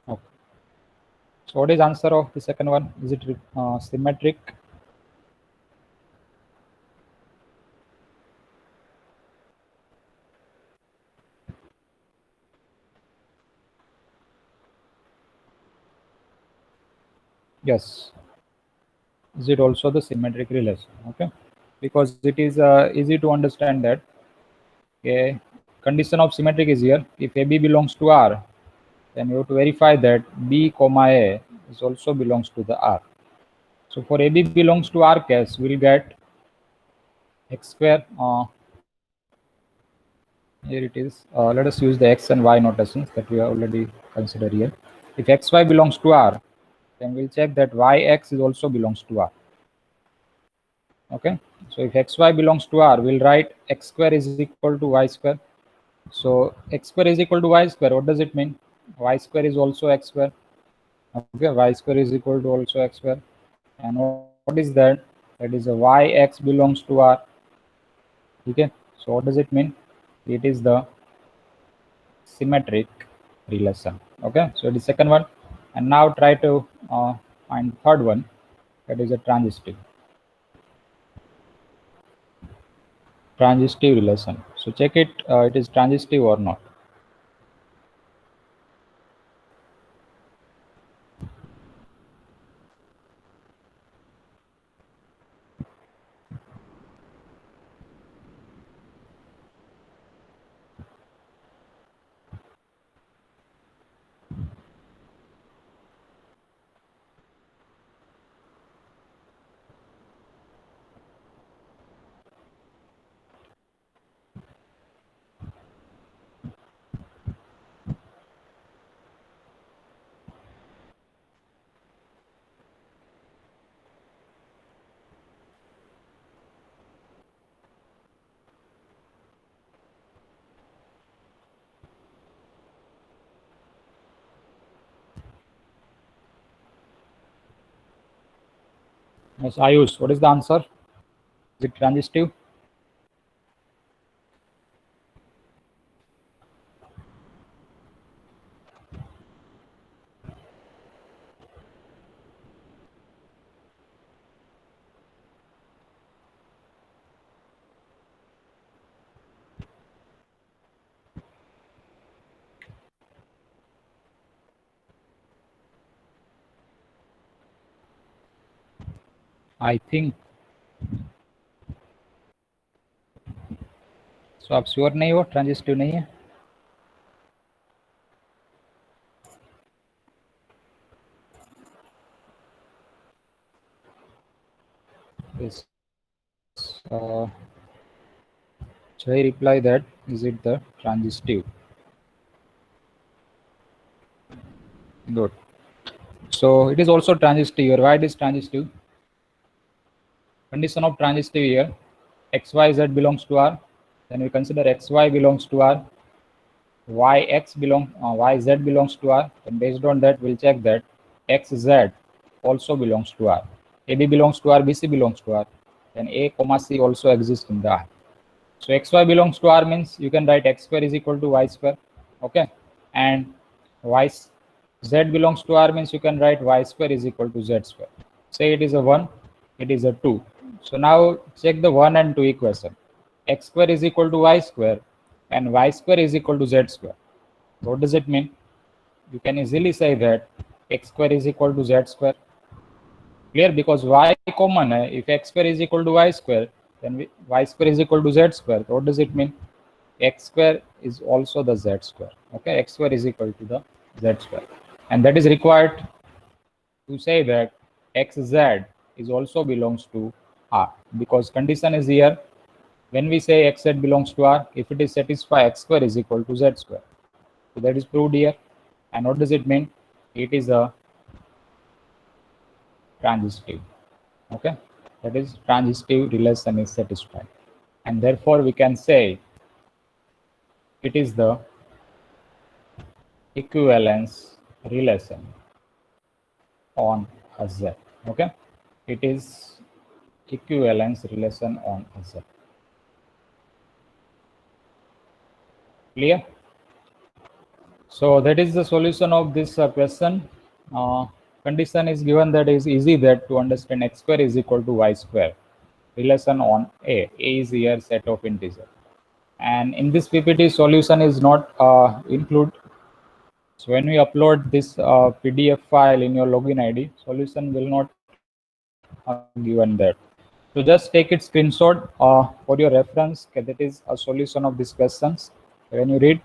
Okay. So what is answer of the second one? Is it symmetric? Yes. Is it also the symmetric relation? Okay, because it is easy to understand that. Okay, condition of symmetric is here. If AB belongs to R, then you have to verify that B comma A is also belongs to the R. So for AB belongs to R case, we'll get x square. Here it is. Let us use the x and y notations that we have already considered here. If xy belongs to R, then we'll check that yx is also belongs to R. Okay, so if xy belongs to R, we'll write x square is equal to y square. So x square is equal to y square. What does it mean? Y square is also x square. Okay, y square is equal to also x square. And what is that? That is a yx belongs to R. Okay, so what does it mean? It is the symmetric relation. Okay, so the second one. And now try to find third one. That is a transitive relation. So check it. It is transitive or not. Yes, Ayush, what is the answer? Is it transitive? I think so. आप sure नहीं हो, transitive नहीं है? Yes. Uh, Jay reply that is it the transitive? Good. So it is also transitive here. Why it is transitive? Condition of transitive here, x, y, z belongs to R. Then we consider x, y belongs to R. Y, z belongs to R. And based on that, we'll check that x, z also belongs to R. AB belongs to R, BC belongs to R. Then A, C also exists in the R. So xy belongs to R means you can write x square is equal to y square. Okay. And y z belongs to R means you can write y square is equal to z square. Say it is a 1, it is a 2. So now check the 1 and 2 equation. X square is equal to y square and y square is equal to z square. What does it mean? You can easily say that x square is equal to z square. Clear? Because y common hai. If x square is equal to y square, then y square is equal to z square. What does it mean? X square is also the z square. Okay, x square is equal to the z square, and that is required to say that xz is also belongs to R, because condition is here when we say xz belongs to R, if it is satisfied, x square is equal to z square. So that is proved here. And what does it mean? It is a transitive. Okay, that is transitive relation is satisfied, and therefore we can say it is the equivalence relation on a Z. Okay, it is equivalence relation on a Z. Clear? So that is the solution of this question. Condition is given that is easy that to understand x square is equal to y square. Relation on A. A is here set of integer. And in this PPT solution is not include. So when we upload this PDF file in your login ID, solution will not given that. So just take it screenshot for your reference. Okay, that is a solution of these questions. When you read,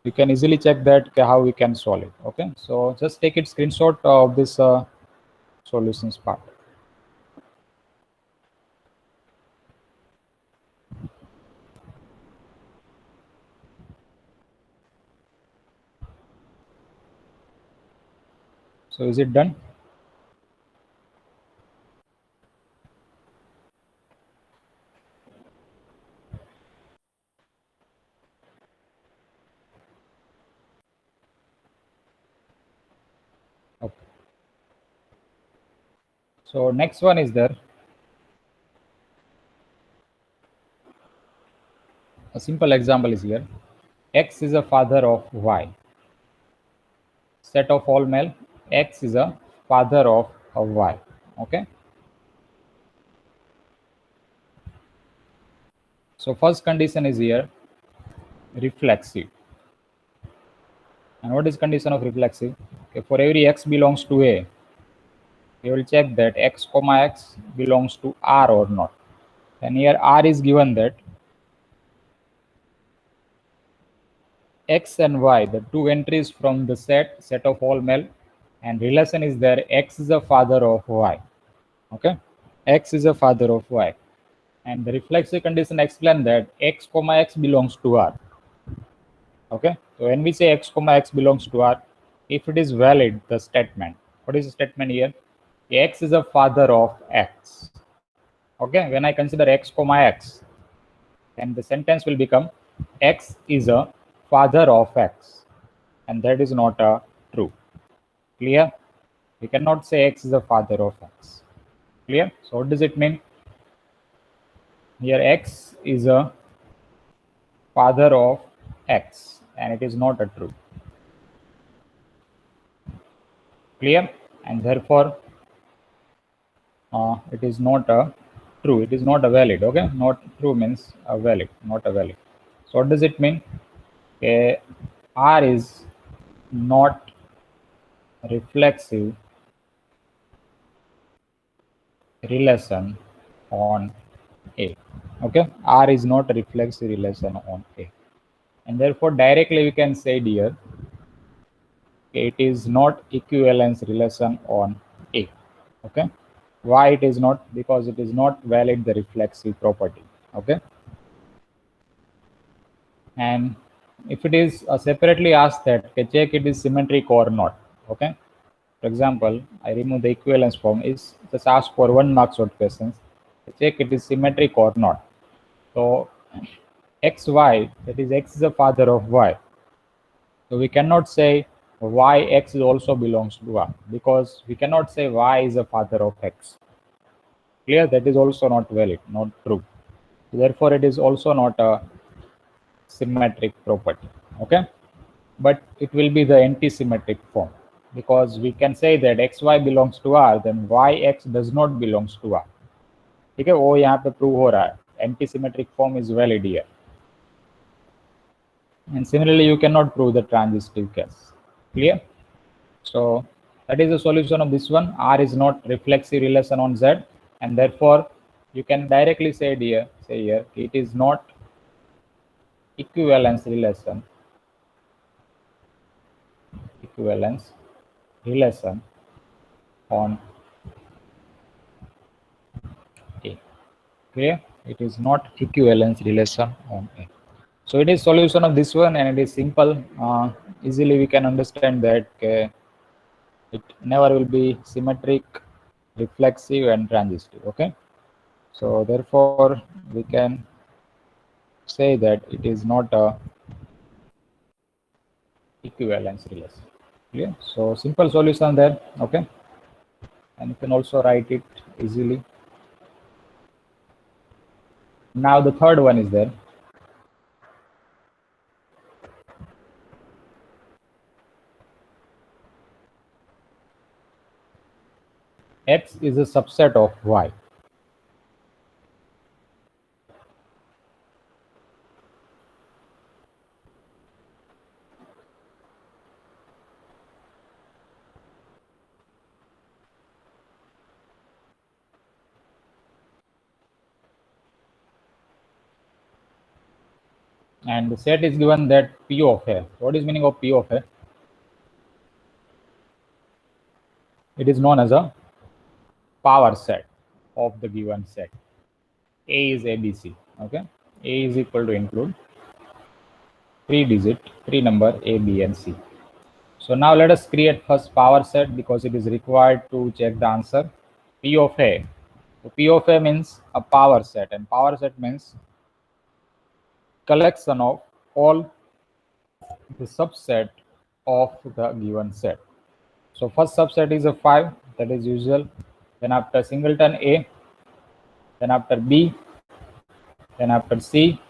you can easily check that how we can solve it. Okay, so just take it screenshot of this solutions part. So is it done? Okay. So next one is there. A simple example is here. X is a father of Y. Set of all male. X is a father of a Y. Okay. So first condition is here reflexive. And what is condition of reflexive? Okay, for every x belongs to A, we will check that x comma x belongs to R or not. And here R is given that x and y, the two entries from the set of all male, and relation is there x is a father of y. Okay, x is a father of y, and the reflexive condition explain that x comma x belongs to R. Okay, so when we say x comma x belongs to R, if it is valid, the statement, what is the statement here? X is a father of x. Okay, when I consider x comma x, then the sentence will become x is a father of x, and that is not a true. Clear? We cannot say X is the father of X. Clear? So what does it mean? Here X is a father of X and it is not a true. Clear? And therefore it is not a true. It is not a valid. Okay, not true means a valid, not a valid. So what does it mean? R is not reflexive relation on A. Okay, R is not a reflexive relation on A, and therefore directly we can say here it is not equivalence relation on A. Okay, why it is not? Because it is not valid the reflexive property. Okay, and if it is separately asked that okay, check it is symmetric or not. Okay, for example, I remove the equivalence form is just ask for 1 mark short questions, check it is symmetric or not. So xy, that is x is the father of y, so we cannot say y x also belongs to R because we cannot say y is the father of x. Clear? That is also not valid, not true. Therefore it is also not a symmetric property. Okay, but it will be the anti-symmetric form because we can say that xy belongs to R, then yx does not belongs to R. ठीक है, वो यहाँ पे prove हो रहा है, anti symmetric form is valid here. And similarly you cannot prove the transitive case. Clear? So that is the solution of this one. R is not reflexive relation on Z, and therefore you can directly say here it is not equivalence relation on A. Clear? It is not equivalence relation on A. So it is solution of this one, and it is simple. Easily we can understand that it never will be symmetric, reflexive, and transitive. Okay, so therefore we can say that it is not a equivalence relation. Clear? So simple solution there. Okay, and you can also write it easily. Now the third one is there. X is a subset of Y. And the set is given that P of A. What is meaning of P of A? It is known as a power set of the given set. A is ABC. Okay, A is equal to include three number A, B, and C. So now let us create first power set because it is required to check the answer. P of A. So P of A means a power set, and power set means collection of all the subset of the given set. So first subset is a 5, that is usual. Then after singleton A, then after B, then after C,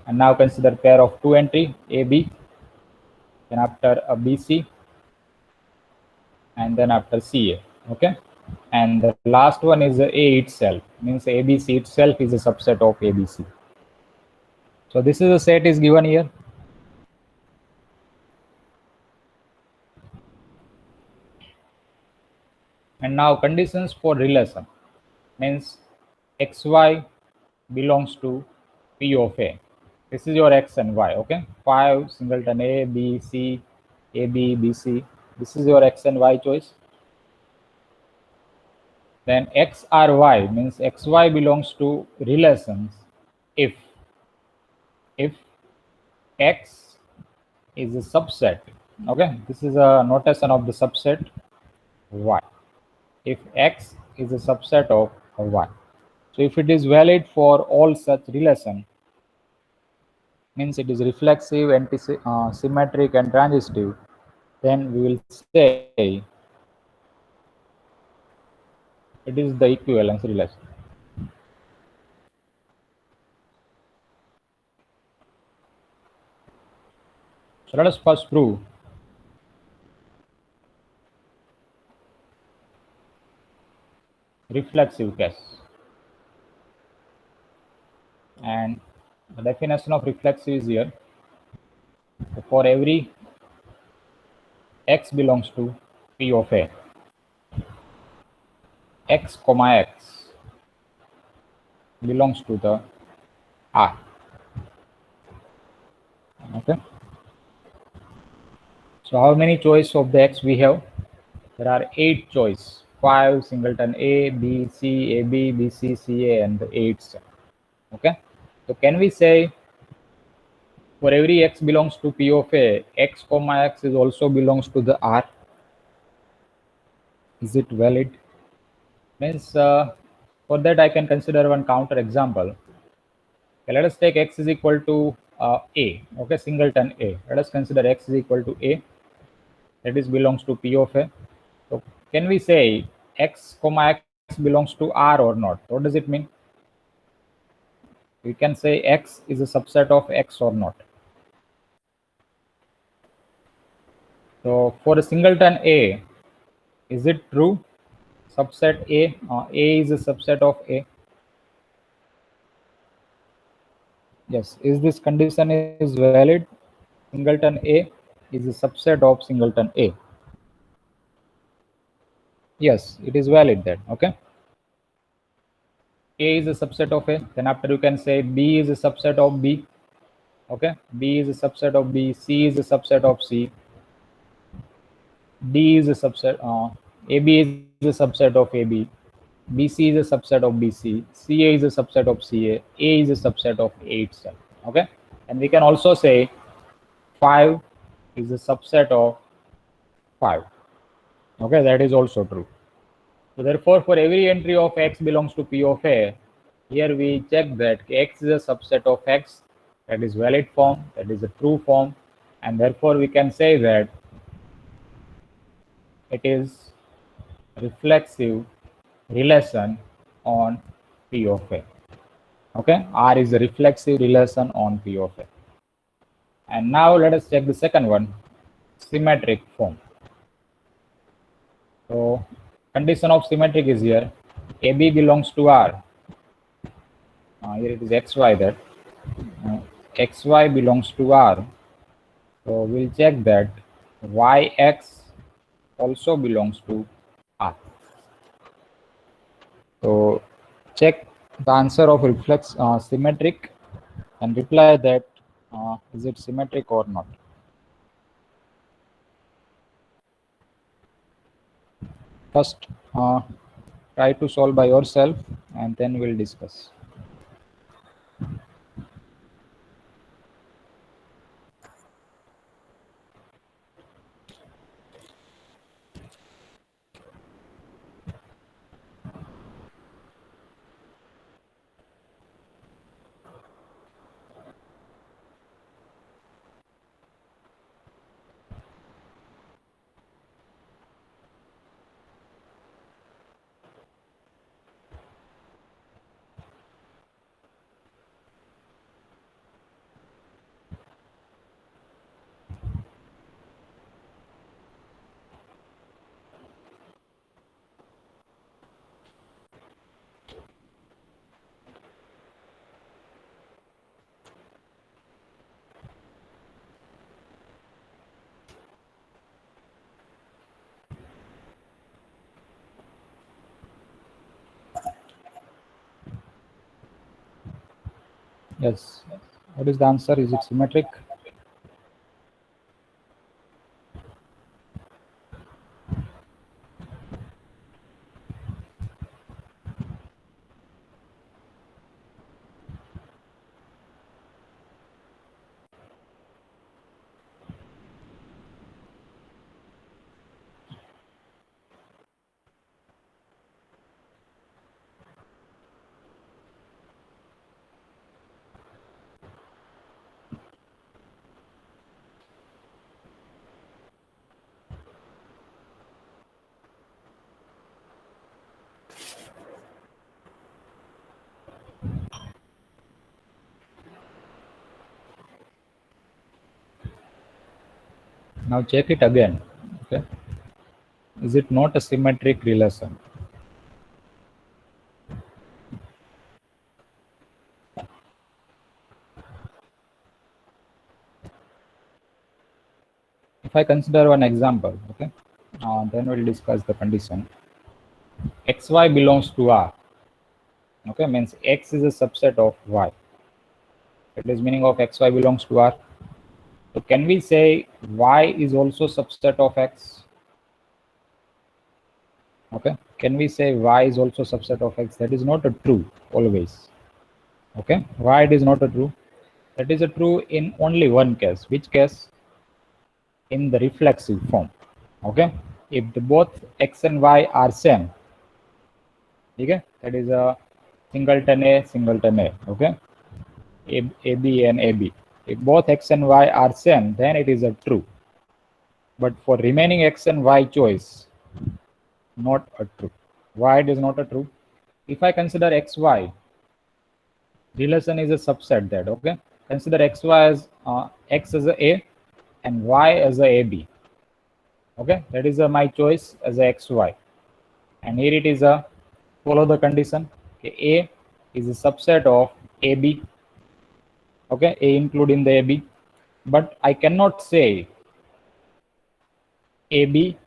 and now consider pair of 2 entry AB, then after a BC, and then after CA. Okay, and the last one is the A itself, means ABC itself is a subset of ABC. So this is a set is given here. And now conditions for relation means xy belongs to P of A. This is your x and y. Okay, 5 singleton A, B, C, A, B, B, C. This is your x and y choice. Then x or y means xy belongs to relations if x is a subset. Okay, this is a notation of the subset y. If x is a subset of y. So if it is valid for all such relation, means it is reflexive, anti-symmetric, and transitive, then we will say It is the equivalence relation. So let us first prove reflexive case. And the definition of reflexive is here. For every x belongs to P of A, x comma x belongs to the R. Okay. So how many choice of the x we have? There are 8 choice. 5 singleton A, B, C, A, B, B, C, C, A, and the 8. Okay. So can we say for every x belongs to P of A, x comma x is also belongs to the R? Is it valid? Means for that I can consider one counter example. Okay, let us take x is equal to A. Okay, singleton A. Let us consider x is equal to A. That is belongs to P of A. So can we say x comma x belongs to R or not? What does it mean? We can say x is a subset of x or not. So for a singleton A, is it true? Subset A is a subset of A. Yes, is this condition is valid? Singleton A is a subset of singleton A. Yes, it is valid then. Okay. A is a subset of A. Then after you can say B is a subset of B. Okay. B is a subset of B. C is a subset of C. D is a subset. AB is a subset of AB. BC is a subset of BC. CA is a subset of CA. A is a subset of A itself. Okay. And we can also say 5 is a subset of 5. Okay. That is also true. So therefore, for every entry of x belongs to P of A, here we check that x is a subset of x, that is valid form, that is a true form, and therefore we can say that it is reflexive relation on P of A. Okay, R is a reflexive relation on P of A. And now let us check the second one, symmetric form. So condition of symmetric is here, AB belongs to R. Here it is xy that xy belongs to R. So we'll check that yx also belongs to R. So check the answer of reflex symmetric and reply that is it symmetric or not. First try to solve by yourself and then we'll discuss. Yes. What is the answer? Is it symmetric? Now check it again. Okay, is it not a symmetric relation? If I consider one example, okay, then we'll discuss the condition. Xy belongs to R. Okay, means X is a subset of Y. It is meaning of Xy belongs to R. So can we say Y is also subset of X? Okay, can we say Y is also subset of X? That is not a true always. Okay, why it is not a true? That is a true in only one case. Which case? In the reflexive form. Okay, if the both X and Y are same, okay, that is a singleton A. Okay, AB and AB. If both X and Y are same, then it is a true. But for remaining X and Y choice, not a true. Why it is not a true? If I consider XY, relation is a subset that, okay, consider XY as X as a and Y as a AB. Okay, that is my choice as a XY. And here it is a follow the condition. Okay, A is a subset of AB. Okay, A include in the AB. But I cannot say AB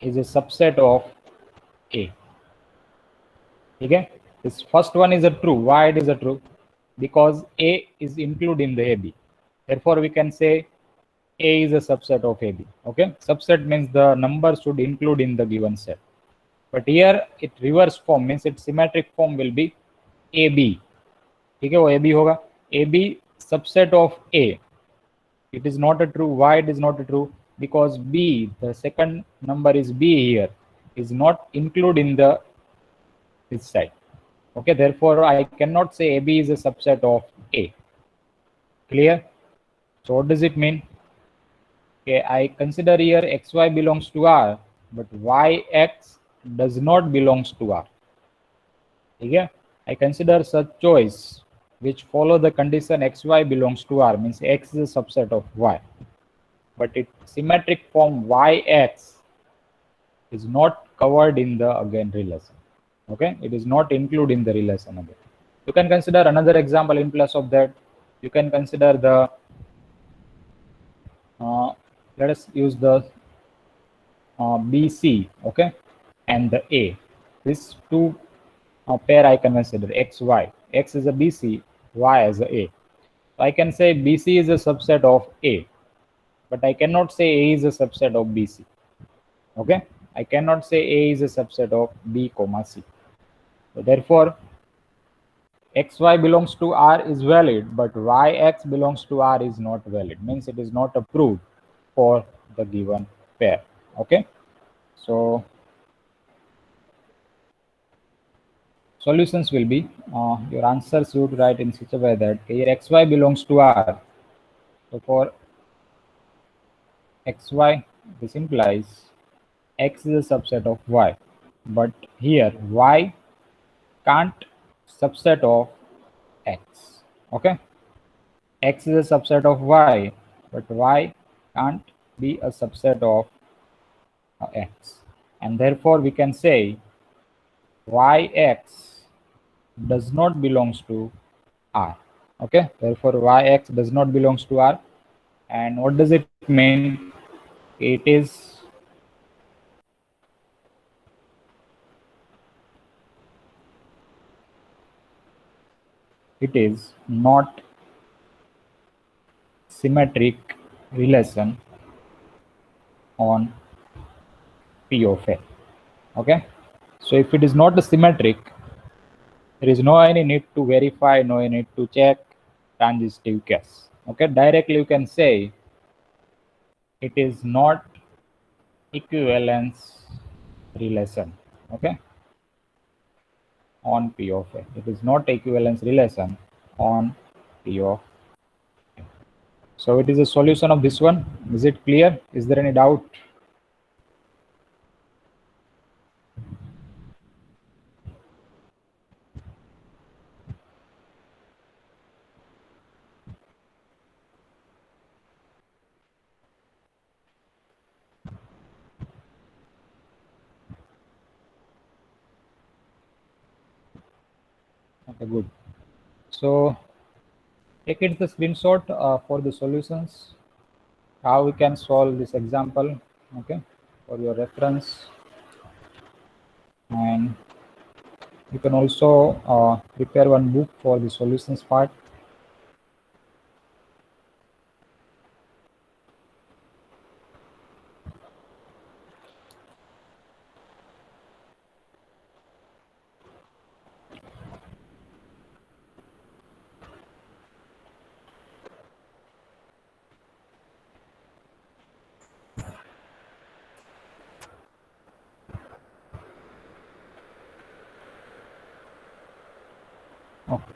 is a subset of A. Okay, this first one is a true. Why it is a true? Because A is included in the AB. Therefore, we can say A is a subset of AB. Okay, subset means the number should include in the given set. But here it reverse form means its symmetric form will be AB. ठीक है, वो AB होगा. AB subset of A. It is not a true. Why it is not a true? Because B, the second number is B here, is not included in the this side. Okay, therefore I cannot say AB is a subset of A. Clear? So what does it mean? Okay, I consider here XY belongs to R, but YX does not belongs to R. Okay, I consider such choice which follow the condition XY belongs to R, means X is a subset of Y. But its symmetric form YX is not covered in the again relation. Okay, it is not included in the relation again. You can consider another example in place of that. You can consider the let us use the BC, okay, and the A. These two pair I can consider XY. X is a BC, Y as a A. So I can say BC is a subset of A, but I cannot say A is a subset of BC. Okay, I cannot say A is a subset of B comma C. So therefore, XY belongs to R is valid, but YX belongs to R is not valid. Means it is not approved for the given pair. Okay, so solutions will be your answers should write in such a way that here XY belongs to R. So for XY, this implies X is a subset of Y, but here Y can't subset of X. Okay, X is a subset of Y, but Y can't be a subset of X, and therefore we can say YX does not belongs to R. Okay, therefore YX does not belongs to R. And what does it mean? It is not symmetric relation on P of A. Okay, so if it is not symmetric, there is no any need to verify, no need to check transitive case. Okay, directly you can say it is not equivalence relation. Okay, on P of A, it is not equivalence relation on P of A. So it is a solution of this one. Is it clear? Is there any doubt? Okay, good. So take it the screenshot for the solutions, how we can solve this example, okay, for your reference. And you can also prepare one book for the solutions part. Okay.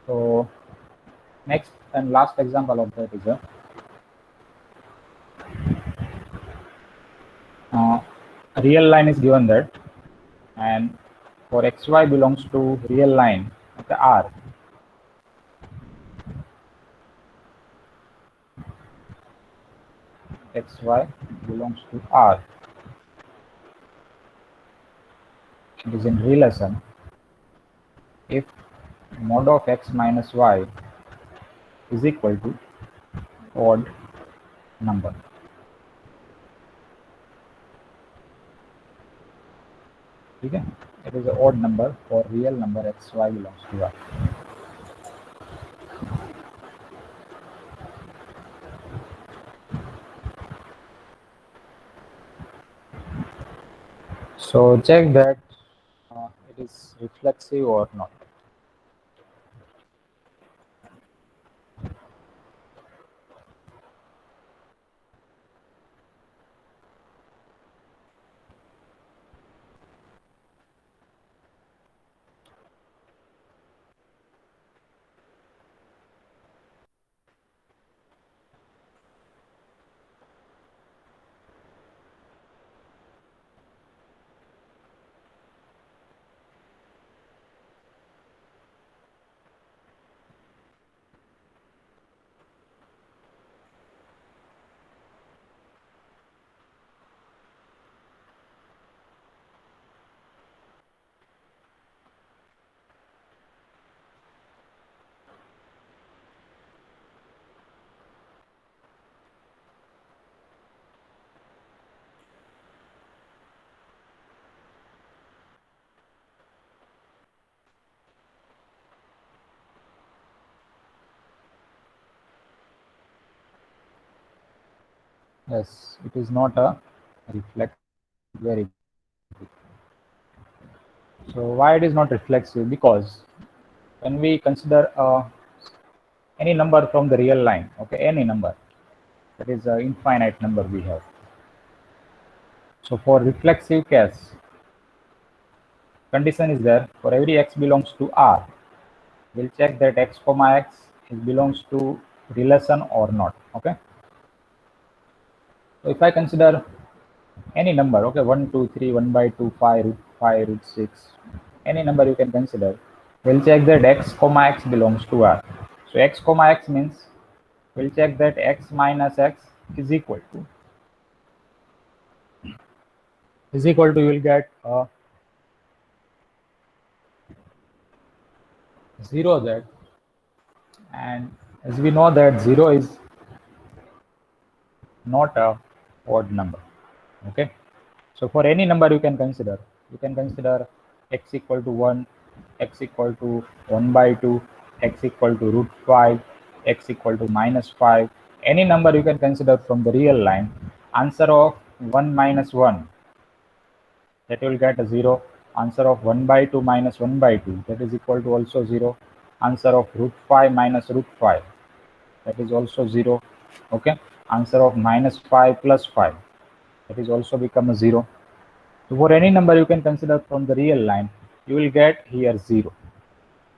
So next and last example of that is a real line is given that, and for xy belongs to real line, okay, R. Xy belongs to R. It is in relation if mod of x minus y is equal to odd number. Okay, it is an odd number for real number xy belongs to R. So check that it is reflexive or not. Yes, it is not a reflexive. Very good. So why it is not reflexive? Because when we consider any number from the real line, okay, any number, that is an infinite number we have. So for reflexive case, condition is there for every x belongs to R. We'll check that x comma x belongs to relation or not. Okay. So if I consider any number, okay, 1, 2, 3, 1 by 2, 5, root 5, root 6, any number you can consider, we'll check that x comma x belongs to R. So x comma x means we'll check that x minus x is equal to you will get 0 there, and as we know that 0 is not a odd number. Okay, so for any number you can consider x equal to 1, x equal to 1 by 2, x equal to root 5, x equal to minus 5, any number you can consider from the real line. Answer of 1 minus 1, that will get a 0. Answer of 1 by 2 minus 1 by 2, that is equal to also 0. Answer of root 5 minus root 5, that is also 0. Okay, answer of minus 5 plus 5, that is also become a 0. So for any number you can consider from the real line, you will get here 0.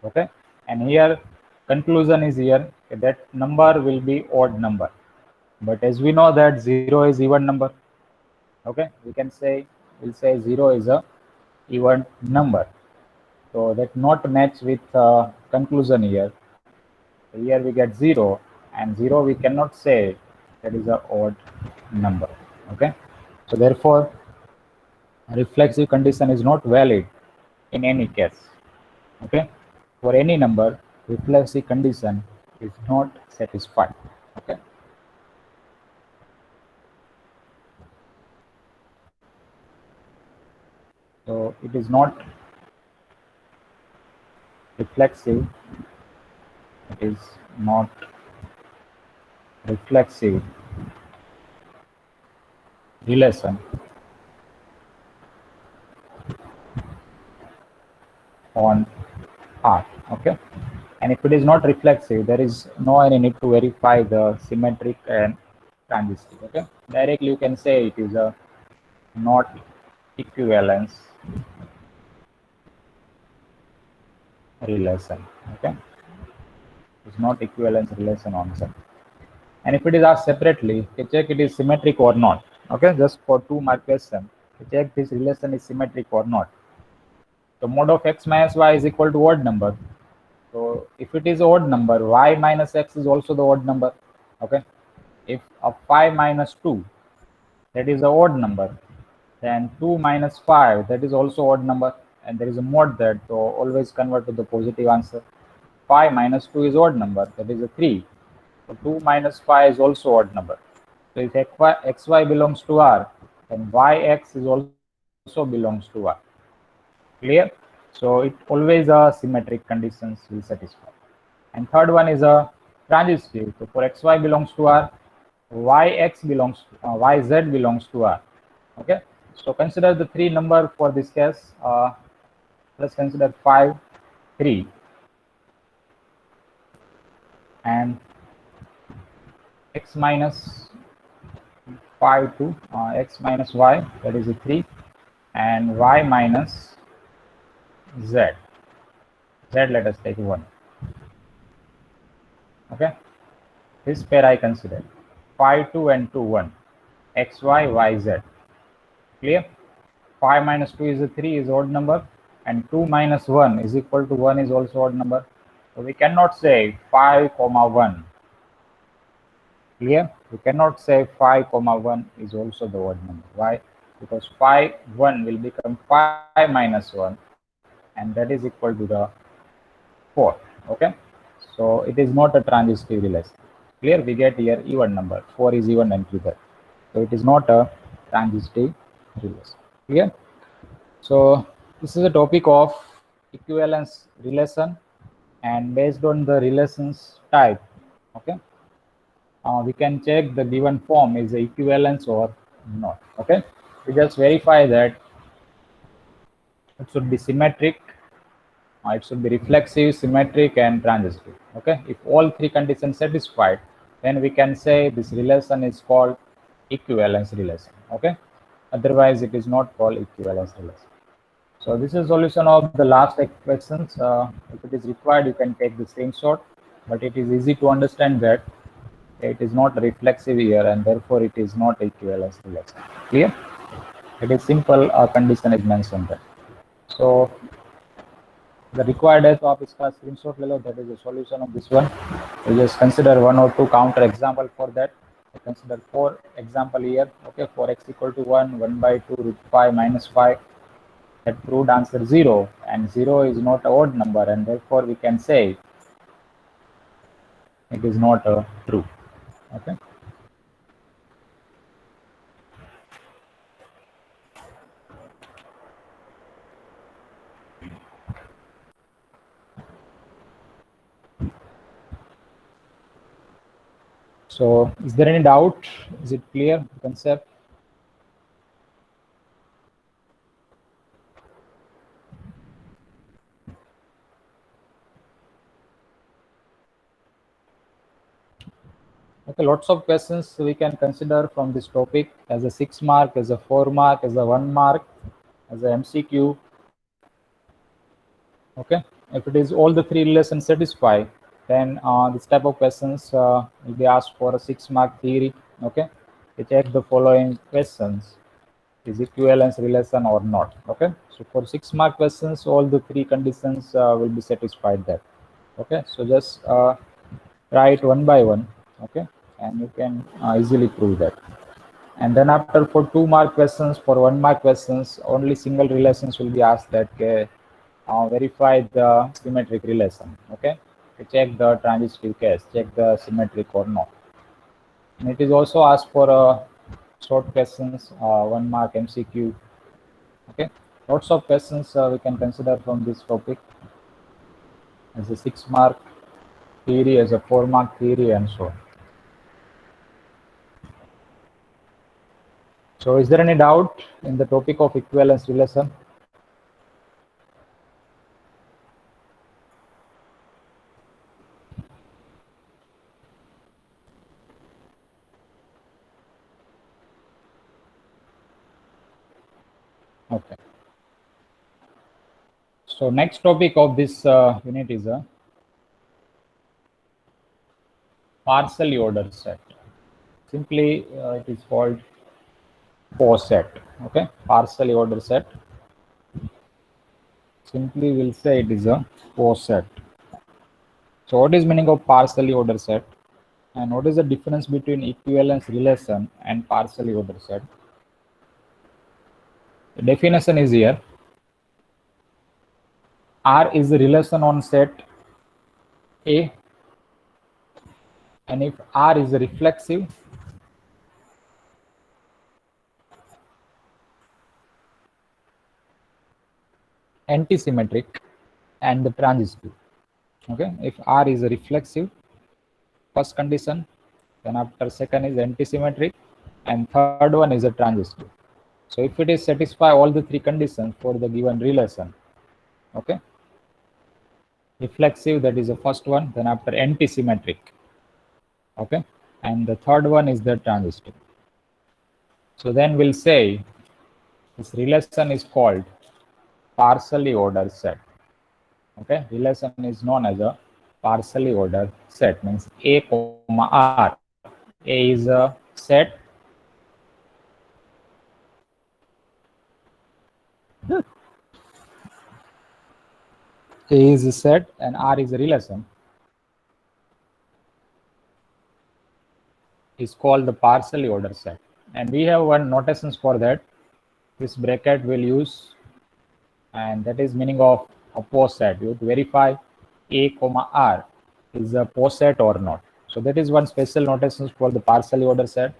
Okay, and here conclusion is here, that number will be odd number. But as we know that 0 is even number, okay, we'll say 0 is a even number. So that not match with conclusion here. So here we get 0, and 0 we cannot say that is a odd number. Okay, so therefore reflexive condition is not valid in any case. Okay, for any number, reflexive condition is not satisfied. Okay. So it is not reflexive. It is not reflexive relation on R. Okay. And if it is not reflexive, there is no any need to verify the symmetric and transitive. Okay. Directly you can say it is a not equivalence relation. Okay. It's not equivalence relation on set. And if it is asked separately, to check it is symmetric or not. Okay, just for 2-mark question, to check this relation is symmetric or not. So mod of x minus y is equal to odd number. So if it is odd number, y minus x is also the odd number. Okay, if a 5 minus 2, that is the odd number, then 2 minus 5, that is also odd number, and there is a mod that, so always convert to the positive answer. 5 minus 2 is odd number, that is a 3. So 2 minus 5 is also odd number. So if xy belongs to R, then yx is also belongs to R. Clear? So it always symmetric conditions will satisfy. And third one is a transitive. So for xy belongs to R, yx belongs to, yz belongs to R. Okay. So consider the 3 number for this case. Let's consider 5, 3, and x minus 5 to x minus y, that is a 3, and y minus z. Let us take 1. Okay, this pair I consider 5, 2 and 2, 1, x, y, y, z. Clear? 5 minus 2 is a 3, is odd number, and 2 minus 1 is equal to 1 is also odd number. So we cannot say 5 comma 1. Clear? We cannot say 5 comma 1 is also the odd number. Why? Because 5, 1 will become 5 minus 1, and that is equal to the 4. Okay? So it is not a transitive relation. Clear? We get here even number. 4 is even and bigger. So it is not a transitive relation. Clear? So this is a topic of equivalence relation, and based on the relations type, okay, we can check the given form is equivalence or not. Okay, we just verify that it should be symmetric, it should be reflexive, symmetric, and transitive. Okay, if all 3 conditions satisfied, then we can say this relation is called equivalence relation. Okay, otherwise it is not called equivalence relation. So this is solution of the last questions. If it is required, you can take the screenshot, but it is easy to understand that it is not reflexive here, and therefore it is not equivalence relation. Clear? It is simple condition is mentioned there. So the required है तो आप इसका screenshot ले लो. That is the solution of this one. We just consider 1 or 2 counter example for that. I consider 4 example here. Okay, for x equal to 1, 1 by 2 root 5 minus 5. That proved answer 0, and 0 is not an odd number, and therefore we can say it is not true. Okay. So is there any doubt? Is it clear concept? Okay, lots of questions we can consider from this topic as a 6 mark, as a 4 mark, as a 1 mark, as a MCQ. Okay, if it is all the 3 relations satisfy, Then this type of questions will be asked for a 6-mark theory. Okay, to check the following questions: is equivalence relation or not? Okay, so for 6-mark questions, all the three conditions will be satisfied there. Okay, so just write one by one. Okay, and you can easily prove that. And then after, for 2-mark questions, for 1-mark questions, only single relations will be asked, that verify the symmetric relation. Okay, to check the transitive case, check the symmetric or not. And it is also asked for short questions, 1-mark MCQ. Okay, lots of questions we can consider from this topic, as a 6-mark theory, as a 4-mark theory, and so on. So is there any doubt in the topic of equivalence relation? Okay. So next topic of this unit is a partially ordered set. Simply, it is called POS set. Okay, partially ordered set. Simply, we'll say it is a POS set. So, what is meaning of partially ordered set, and what is the difference between equivalence relation and partially ordered set? The definition is here. R is the relation on set A, and if R is a reflexive, antisymmetric, and the transitive. Okay, if R is a reflexive, first condition, then after second is antisymmetric, and third one is a transitive. So if it is satisfy all the three conditions for the given relation, okay, reflexive, that is the first one, then after antisymmetric, okay, and the third one is the transitive. So then we'll say this relation is called partially ordered set. Okay, relation is known as a partially ordered set, means A comma R. A is a set, A is a set, and R is a relation, is called the partially ordered set. And we have one notations for that. This bracket will use, and that is meaning of a POS set. You have to verify A comma R is a POS set or not. So that is one special notations for the partially ordered set.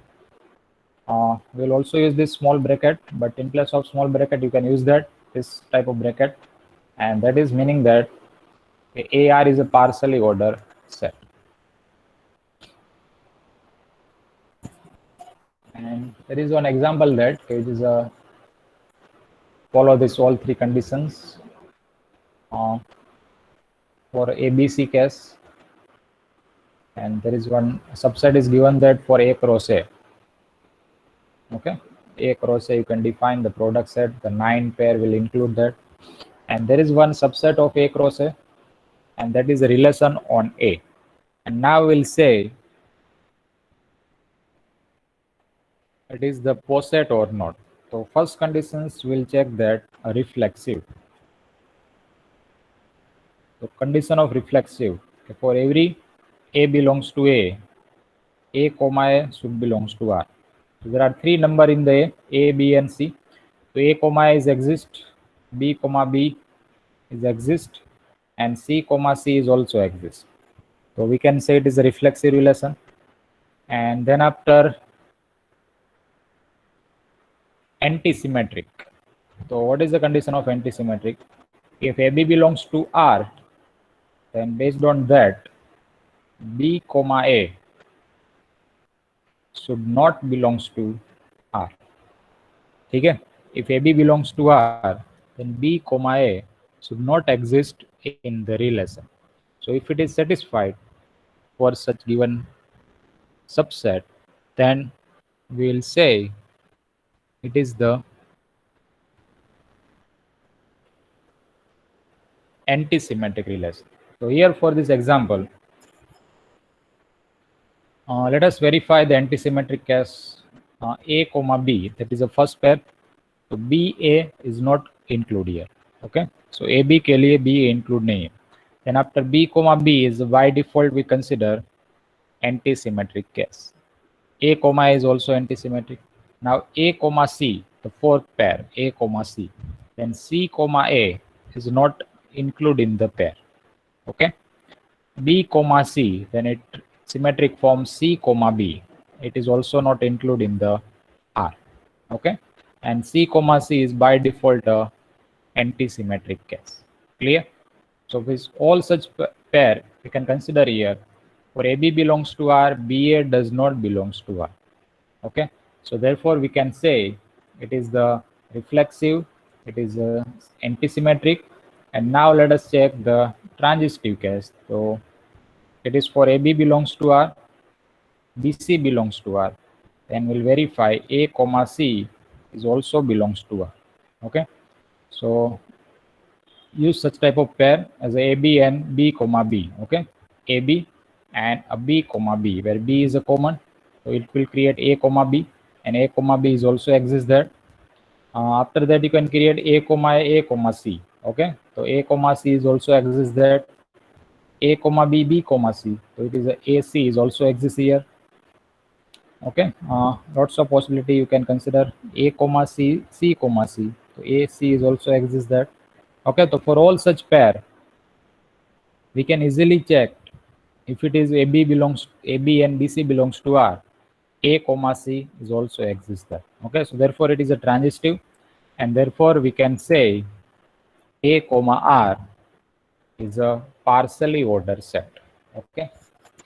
We'll also use this small bracket, but in place of small bracket, you can use this type of bracket, and that is meaning that AR is a partially ordered set. And there is one example that it is a follow this all three conditions for ABC case, and there is one subset is given that for A cross A. Okay, A cross A, you can define the product set, the 9 pair will include that, and there is one subset of A cross A, and that is a relation on A. And now we'll say it is the POS set or not. So first conditions will check that a reflexive. So condition of reflexive, for every A belongs to A comma A should belongs to R. So there are three number in the A, B, and C. So A comma A is exist, B comma B is exist, and C comma C is also exist. So we can say it is a reflexive relation. And then after antisymmetric. So what is the condition of antisymmetric? If AB belongs to R, then based on that, B comma A should not belongs to R. Okay? If AB belongs to R, then B comma A should not exist in the relation. So if it is satisfied for such given subset, then we will say it is the antisymmetric relation. So here for this example, Let us verify the antisymmetric case A comma B, that is the first pair. So BA is not include here. Okay, so AB के लिए B include नहीं है. Then after B comma B is by default we consider antisymmetric case. A comma is also antisymmetric. Now A comma C, the fourth pair, A comma C. Then C comma A is not include in the pair. Okay. B comma C, then it symmetric form C comma B. It is also not included in the R. Okay. And C comma C is by default a antisymmetric case. Clear? So with all such pair, we can consider here for AB belongs to R, BA does not belongs to R. Okay, so therefore we can say it is the reflexive, it is antisymmetric. And now let us check the transitive case. So it is for AB belongs to R, BC belongs to R, then we'll verify A comma C is also belongs to R. Okay, so use such type of pair as AB and B comma B. Okay, AB and a B comma B, where B is a common, so it will create A comma B, and A comma B is also exists there. After that you can create A comma C. Okay, so A comma C is also exists there. A comma B, B comma C, so it is a AC is also exists here. Okay, lots of possibility you can consider A comma C, C comma C, so AC is also exists there. Okay, so for all such pair we can easily check if it is AB and BC belongs to R, A comma C is also exists there. Okay, so therefore it is a transitive, and therefore we can say A comma R is a partially ordered set. Okay,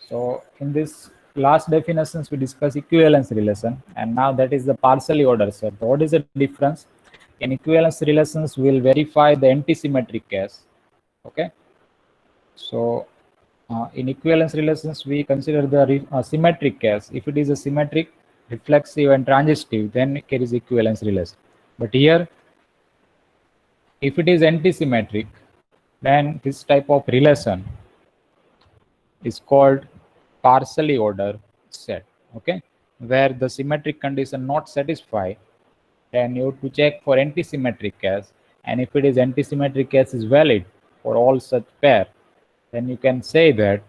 so in this last definitions we discuss equivalence relation, and now that is the partially ordered set. So what is the difference? In equivalence relations we will verify the antisymmetric case. Okay, so in equivalence relations we consider the symmetric case. If it is a symmetric, reflexive and transitive, then it is equivalence relation. But here if it is antisymmetric, then this type of relation is called partially ordered set. Okay, where the symmetric condition not satisfied, then you have to check for antisymmetric case, and if it is antisymmetric case is valid for all such pair, then you can say that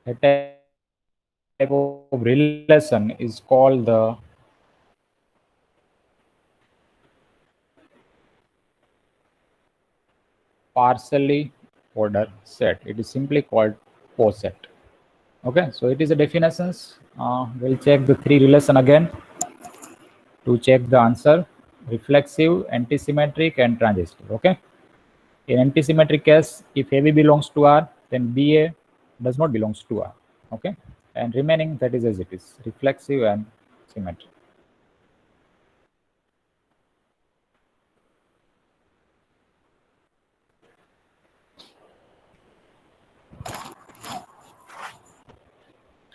a type of relation is called the partially ordered set. It is simply called PO set. Okay, so it is a definitions. We'll check the three relation again to check the answer: reflexive, antisymmetric and transitive. Okay, in antisymmetric case, if AB belongs to R, then BA does not belongs to R. Okay, and remaining that is as it is, reflexive and symmetric.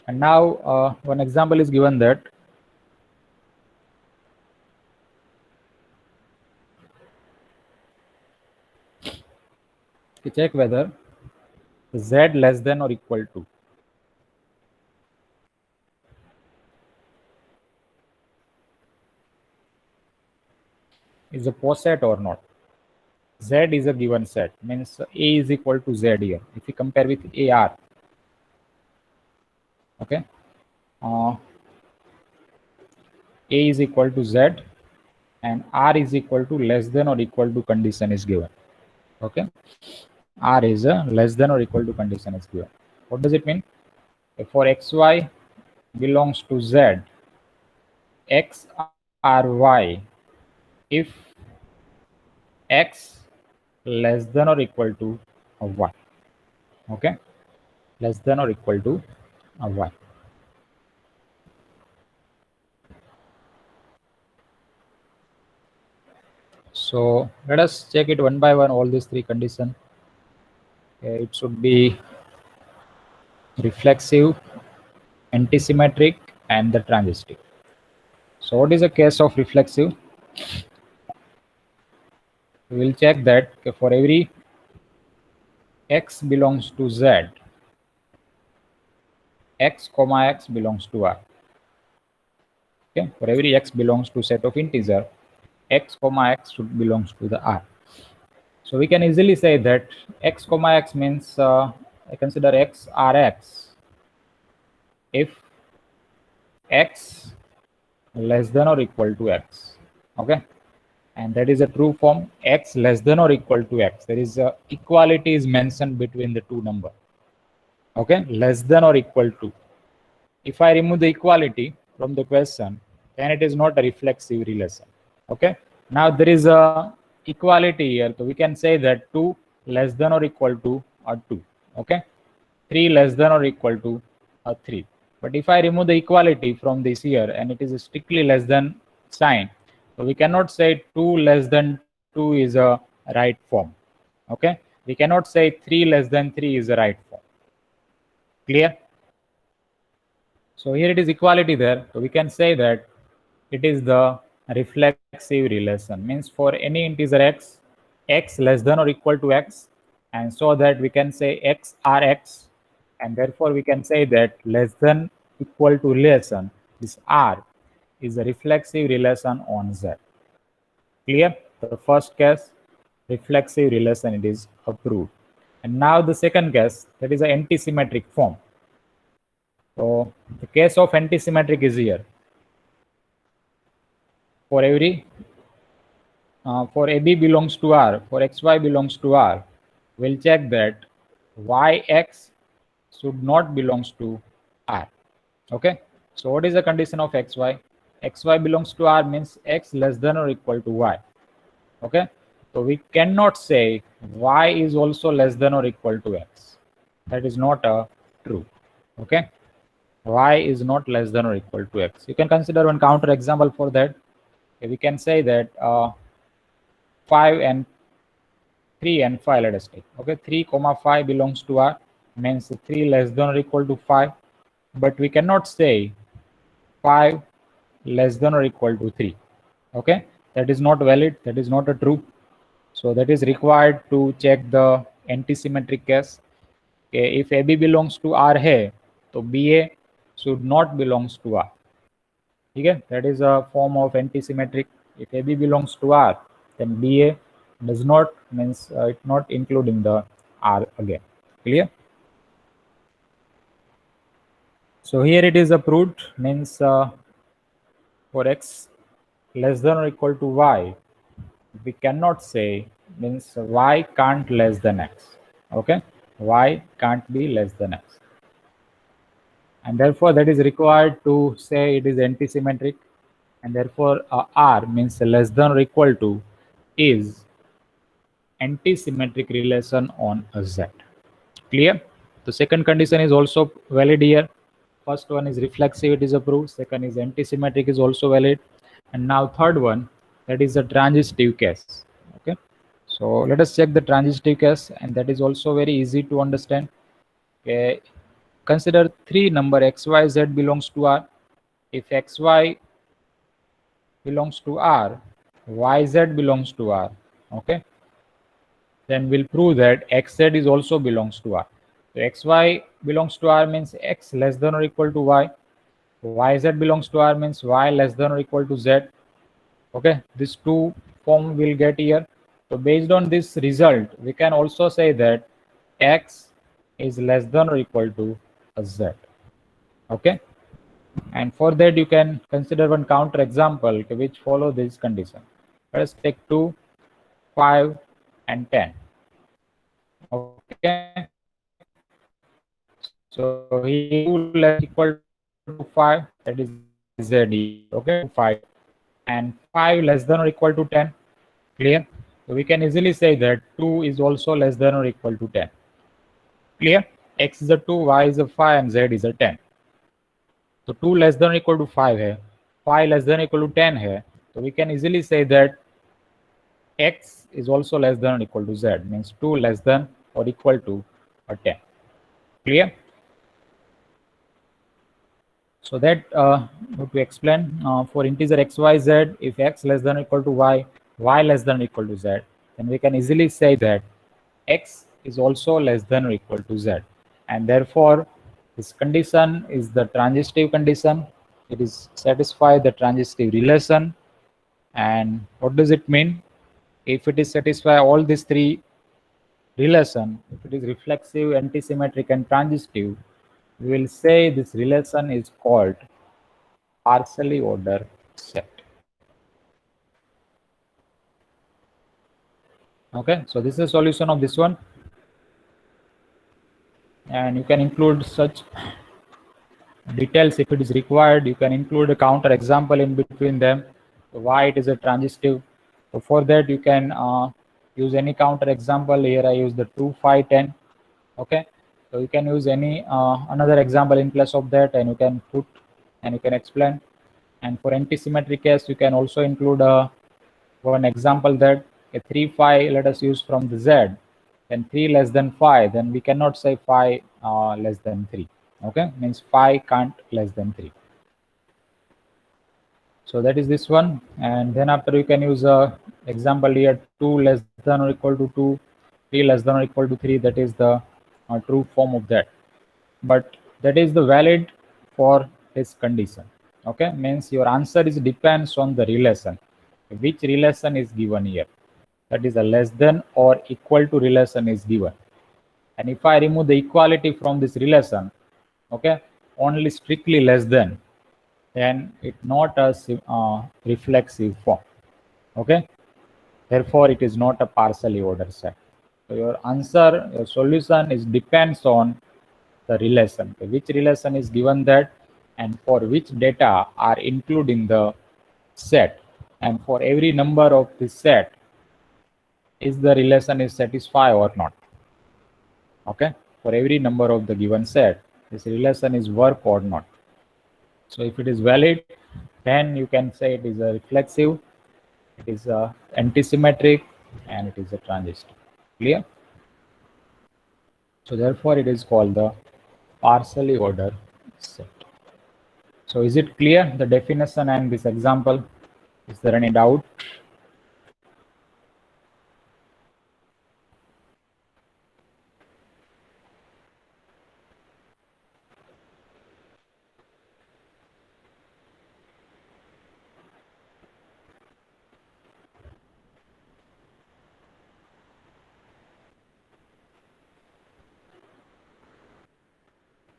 And now one example is given that to check whether Z less than or equal to is a poset or not. Z is a given set, means A is equal to Z here. If we compare with AR, okay, A is equal to Z and R is equal to less than or equal to condition is given. Okay, R is a less than or equal to condition is given. What does it mean? If for XY belongs to Z, X R Y, if X less than or equal to Y. Okay, less than or equal to Y. So let us check it one by one, all these three conditions. It should be reflexive, antisymmetric and the transitive. So what is the case of reflexive? We will check that for every X belongs to Z, x comma x belongs to R. Okay, for every x belongs to set of integer, x comma x should belongs to the R. So we can easily say that x comma x means I consider x Rx if x less than or equal to x. Okay, and that is a true form. X less than or equal to x. There is a equality is mentioned between the two number. Okay, less than or equal to. If I remove the equality from the question, then it is not a reflexive relation. Okay, now there is a equality here, so we can say that 2 less than or equal to 2. Okay, 3 less than or equal to 3. But if I remove the equality from this here and it is strictly less than sign, so we cannot say 2 less than 2 is a right form. Okay, we cannot say 3 less than 3 is a right form. Clear? So here it is equality there. So we can say that it is the reflexive relation. Means for any integer x, x less than or equal to x, and so that we can say x Rx, and therefore we can say that less than equal to relation, this R is a reflexive relation on Z. Clear? The first case, reflexive relation, it is approved. And now the second case, that is an antisymmetric form. So the case of antisymmetric is here. For every for AB belongs to R, for XY belongs to R, we'll check that YX should not belongs to R. Okay. So what is the condition of XY? XY belongs to R means X less than or equal to Y. Okay. So we cannot say Y is also less than or equal to X. That is not true. Okay. Y is not less than or equal to X. You can consider one counter example for that. We can say that 5 and 3 and 5, let us take. Okay, 3 comma 5 belongs to R, means 3 less than or equal to 5, but we cannot say 5 less than or equal to 3. Okay, that is not valid, that is not a true. So that is required to check the antisymmetric case. Okay, if AB belongs to R hai, so BA should not belongs to R. Okay, that is a form of antisymmetric. If AB belongs to R, then BA does not, means it's not including the R again. Clear? So here it is approved, means for X less than or equal to Y, we cannot say, means Y can't less than X. Okay, Y can't be less than X, and therefore that is required to say it is antisymmetric, and therefore R means less than or equal to is antisymmetric relation on a Z. Clear? The second condition is also valid here. First one is reflexive, it is approved. Second is antisymmetric, is also valid. And now third one, that is a transitive case. Okay, so let us check the transitive case, and that is also very easy to understand. Okay, consider three number x, y, z belongs to R. If x, y belongs to R, y, z belongs to R. Okay, then we'll prove that xz is also belongs to R. So xy belongs to R means x less than or equal to y. Yz belongs to R means y less than or equal to z. Okay, these two form will get here. So based on this result, we can also say that x is less than or equal to z. Okay, and for that you can consider one counter example which follow this condition. Let us take 2, 5 and 10. Okay, so here 2 less equal to 5, that is z. Okay, 5 and 5 less than or equal to 10. Clear? So we can easily say that 2 is also less than or equal to 10. Clear? X is a 2, y is a 5 and z is a 10. So 2 less than or equal to 5 है, 5 less than or equal to 10 है. So we can easily say that x is also less than or equal to z, means 2 less than or equal to 10. Clear? So that to explain for integer x, y, z, if x less than or equal to y, y less than or equal to z, then we can easily say that x is also less than or equal to z, and therefore This condition is the transitive condition. It is satisfy the transitive relation. And what does it mean? If it is satisfy all these three relation, if it is reflexive, antisymmetric, and transitive, we will say this relation is called partially ordered set. Okay, so this is a solution of this one, and you can include such details if it is required. You can include a counter example in between them, why it is a transitive. So for that you can use any counter example. Here I use the 2 5 10. Okay, so you can use any another example in place of that, and you can put and you can explain. And for antisymmetric case, you can also include one example that a 3 5, let us use from the z, and 3 less than 5, then we cannot say 5 less than 3. Okay, means 5 can't less than 3. So that is this one. And then after you can use a example here, 2 less than or equal to 2, 3 less than or equal to 3. That is the true form of that. But that is the valid for this condition. Okay, means your answer is depends on the relation. Which relation is given here? That is a less than or equal to relation is given. And if I remove the equality from this relation, okay, only strictly less than, then it's not a reflexive form. Okay, therefore it is not a partially ordered set. So your answer, your solution is depends on the relation. Okay, which relation is given that, and for which data are included in the set, and for every number of this set, is the relation is satisfied or not. Okay, for every number of the given set, this relation is work or not. So if it is valid, then you can say it is a reflexive, it is a antisymmetric, and it is a transitive. Clear? So therefore it is called the partially ordered set. So is it clear, the definition and this example? Is there any doubt?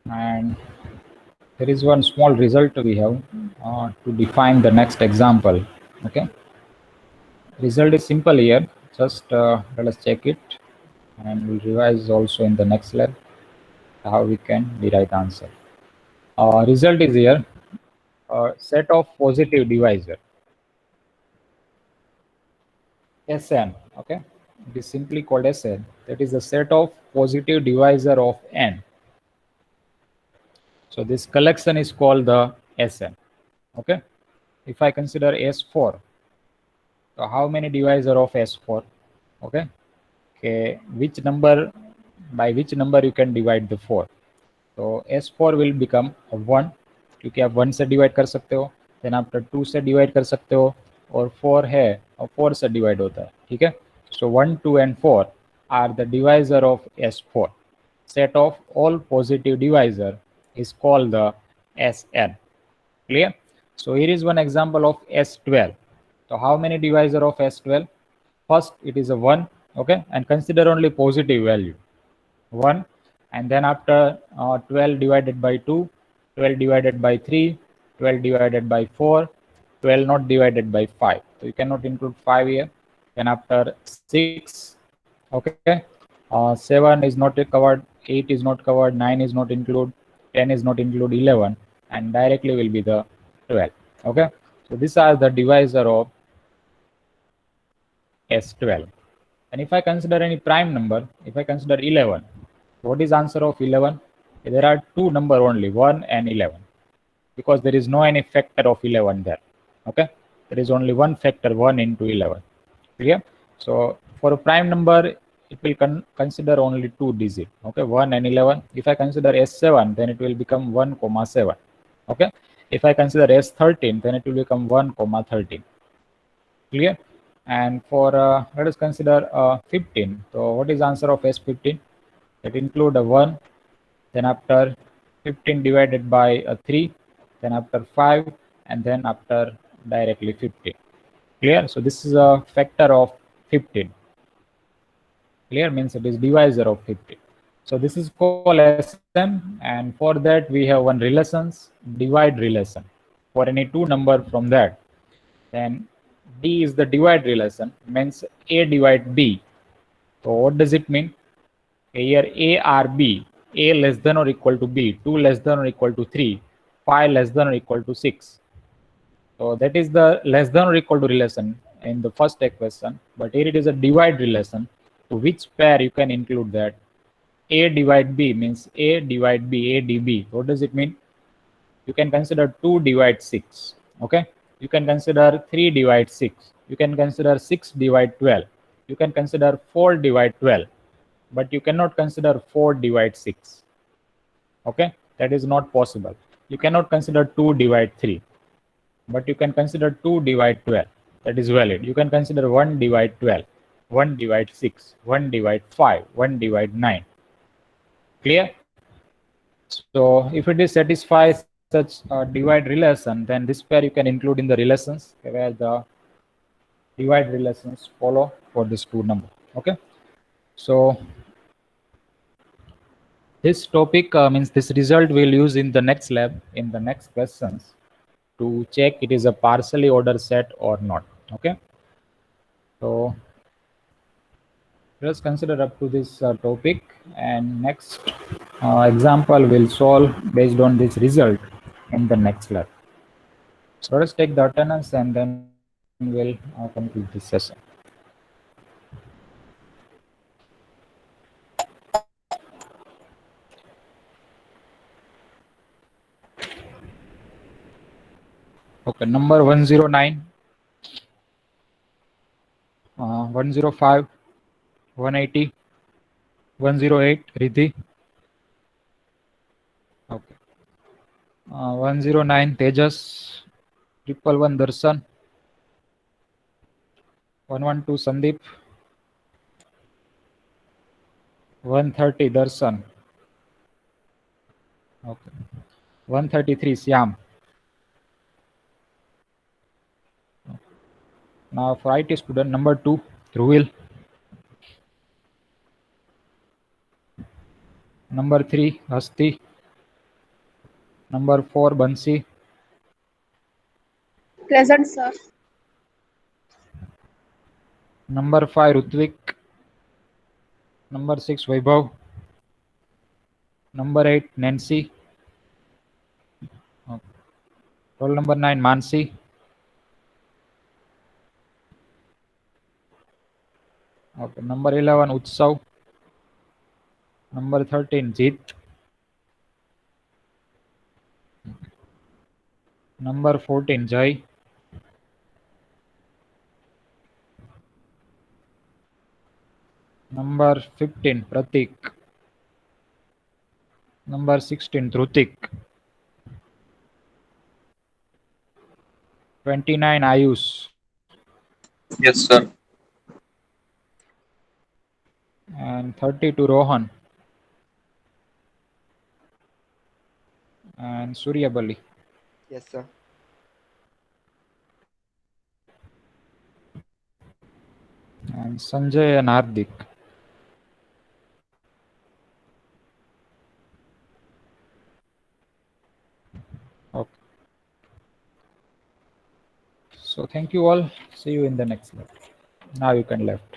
And there is one small result we have to define the next example. Okay, result is simple here. Just let us check it, and we'll revise also in the next lab how we can derive the answer. Result is here, set of positive divisor Sn. Okay, it is simply called Sn. That is the set of positive divisor of n. So this collection is called the Sn. Okay, if I consider S4, so how many divisor of S4? Okay, okay, which number, by which number you can divide the 4? So S4 will become a 1, क्योंकि आप 1 से divide कर सकते हो, then after 2 से divide कर सकते हो, और 4 है और 4 से डिवाइड होता है. ठीक है, so 1 2 and 4 are the divisor of S4. Set of all positive divisor is called the Sn. Clear? So here is one example of S12. So how many divisor of S12? First it is a 1. Okay, and consider only positive value 1, and then after 12 divided by 2, 12 divided by 3, 12 divided by 4, 12 not divided by 5. So you cannot include 5 here. Then after 6, okay, 7 is not covered, 8 is not covered, 9 is not included, 10 is not included, 11, and directly will be the 12. Okay, so these are the divisor of S12. And if I consider any prime number, if I consider 11, what is answer of 11? There are two number only, 1 and 11, because there is no any factor of 11 there. Okay, there is only one factor, 1 into 11. Clear? So for a prime number, it will consider only 2 digit. Okay, 1 and 11. If I consider S7, then it will become 1 comma 7. Okay, if I consider S13, then it will become 1 comma 13. Clear? And for let us consider 15. So what is answer of S15? It include a 1, then after 15 divided by 3, then after 5, and then after directly 15. Clear? So this is a factor of 15. Clear? Means it is divisor of 15. So this is called SM, and for that we have one relations, divide relation. For any two number from that, then D is the divide relation, means A divide B. So what does it mean? Here A or B, A less than or equal to B, 2 less than or equal to 3, 5 less than or equal to 6. So that is the less than or equal to relation in the first equation, but here it is a divide relation. To which pair you can include that? A divide B means A divide B, A dB. What does it mean? You can consider 2 divide 6. Okay. You can consider 3 divide 6. You can consider 6 divide 12. You can consider 4 divide 12. But you cannot consider 4 divide 6. Okay. That is not possible. You cannot consider 2 divide 3. But you can consider 2 divide 12. That is valid. You can consider 1 divide 12, 1 divide 6, 1 divide 5, 1 divide 9. Clear? So if it is satisfies such divide relation, then this pair you can include in the relations where the divide relations follow for this two number. Okay. So this topic means this result we'll use in the next lab in the next questions to check it is a partially ordered set or not. Okay. So let's consider up to this topic, and next example will solve based on this result in the next lab. So let's take the attendance and then we'll complete this session. Okay, number 109, 105, 180, 108, Riddhi. Okay. 109, Tejas, 111, Darshan, 112, Sandeep, 130, Darshan. Okay. 133, Syam. Now for IT student, number 2, Ruhil. Number 3, Hasti. Number 4, Bansi. Present, sir. Number 5, Rutvik. Number 6, Vaibhav. Number 8, Nancy. Okay. Roll number 9, Mansi. Okay. Number 11, Utsav. Number 13, Jeet. Number 14, Jai. Number 15, Pratik. Number 16, Dhrutik. 29, Ayush. Yes, sir. And 32, Rohan. And Suryabali. Yes, sir. And Sanjay and Hardik. Okay. So thank you all. See you in the next lecture. Now you can left.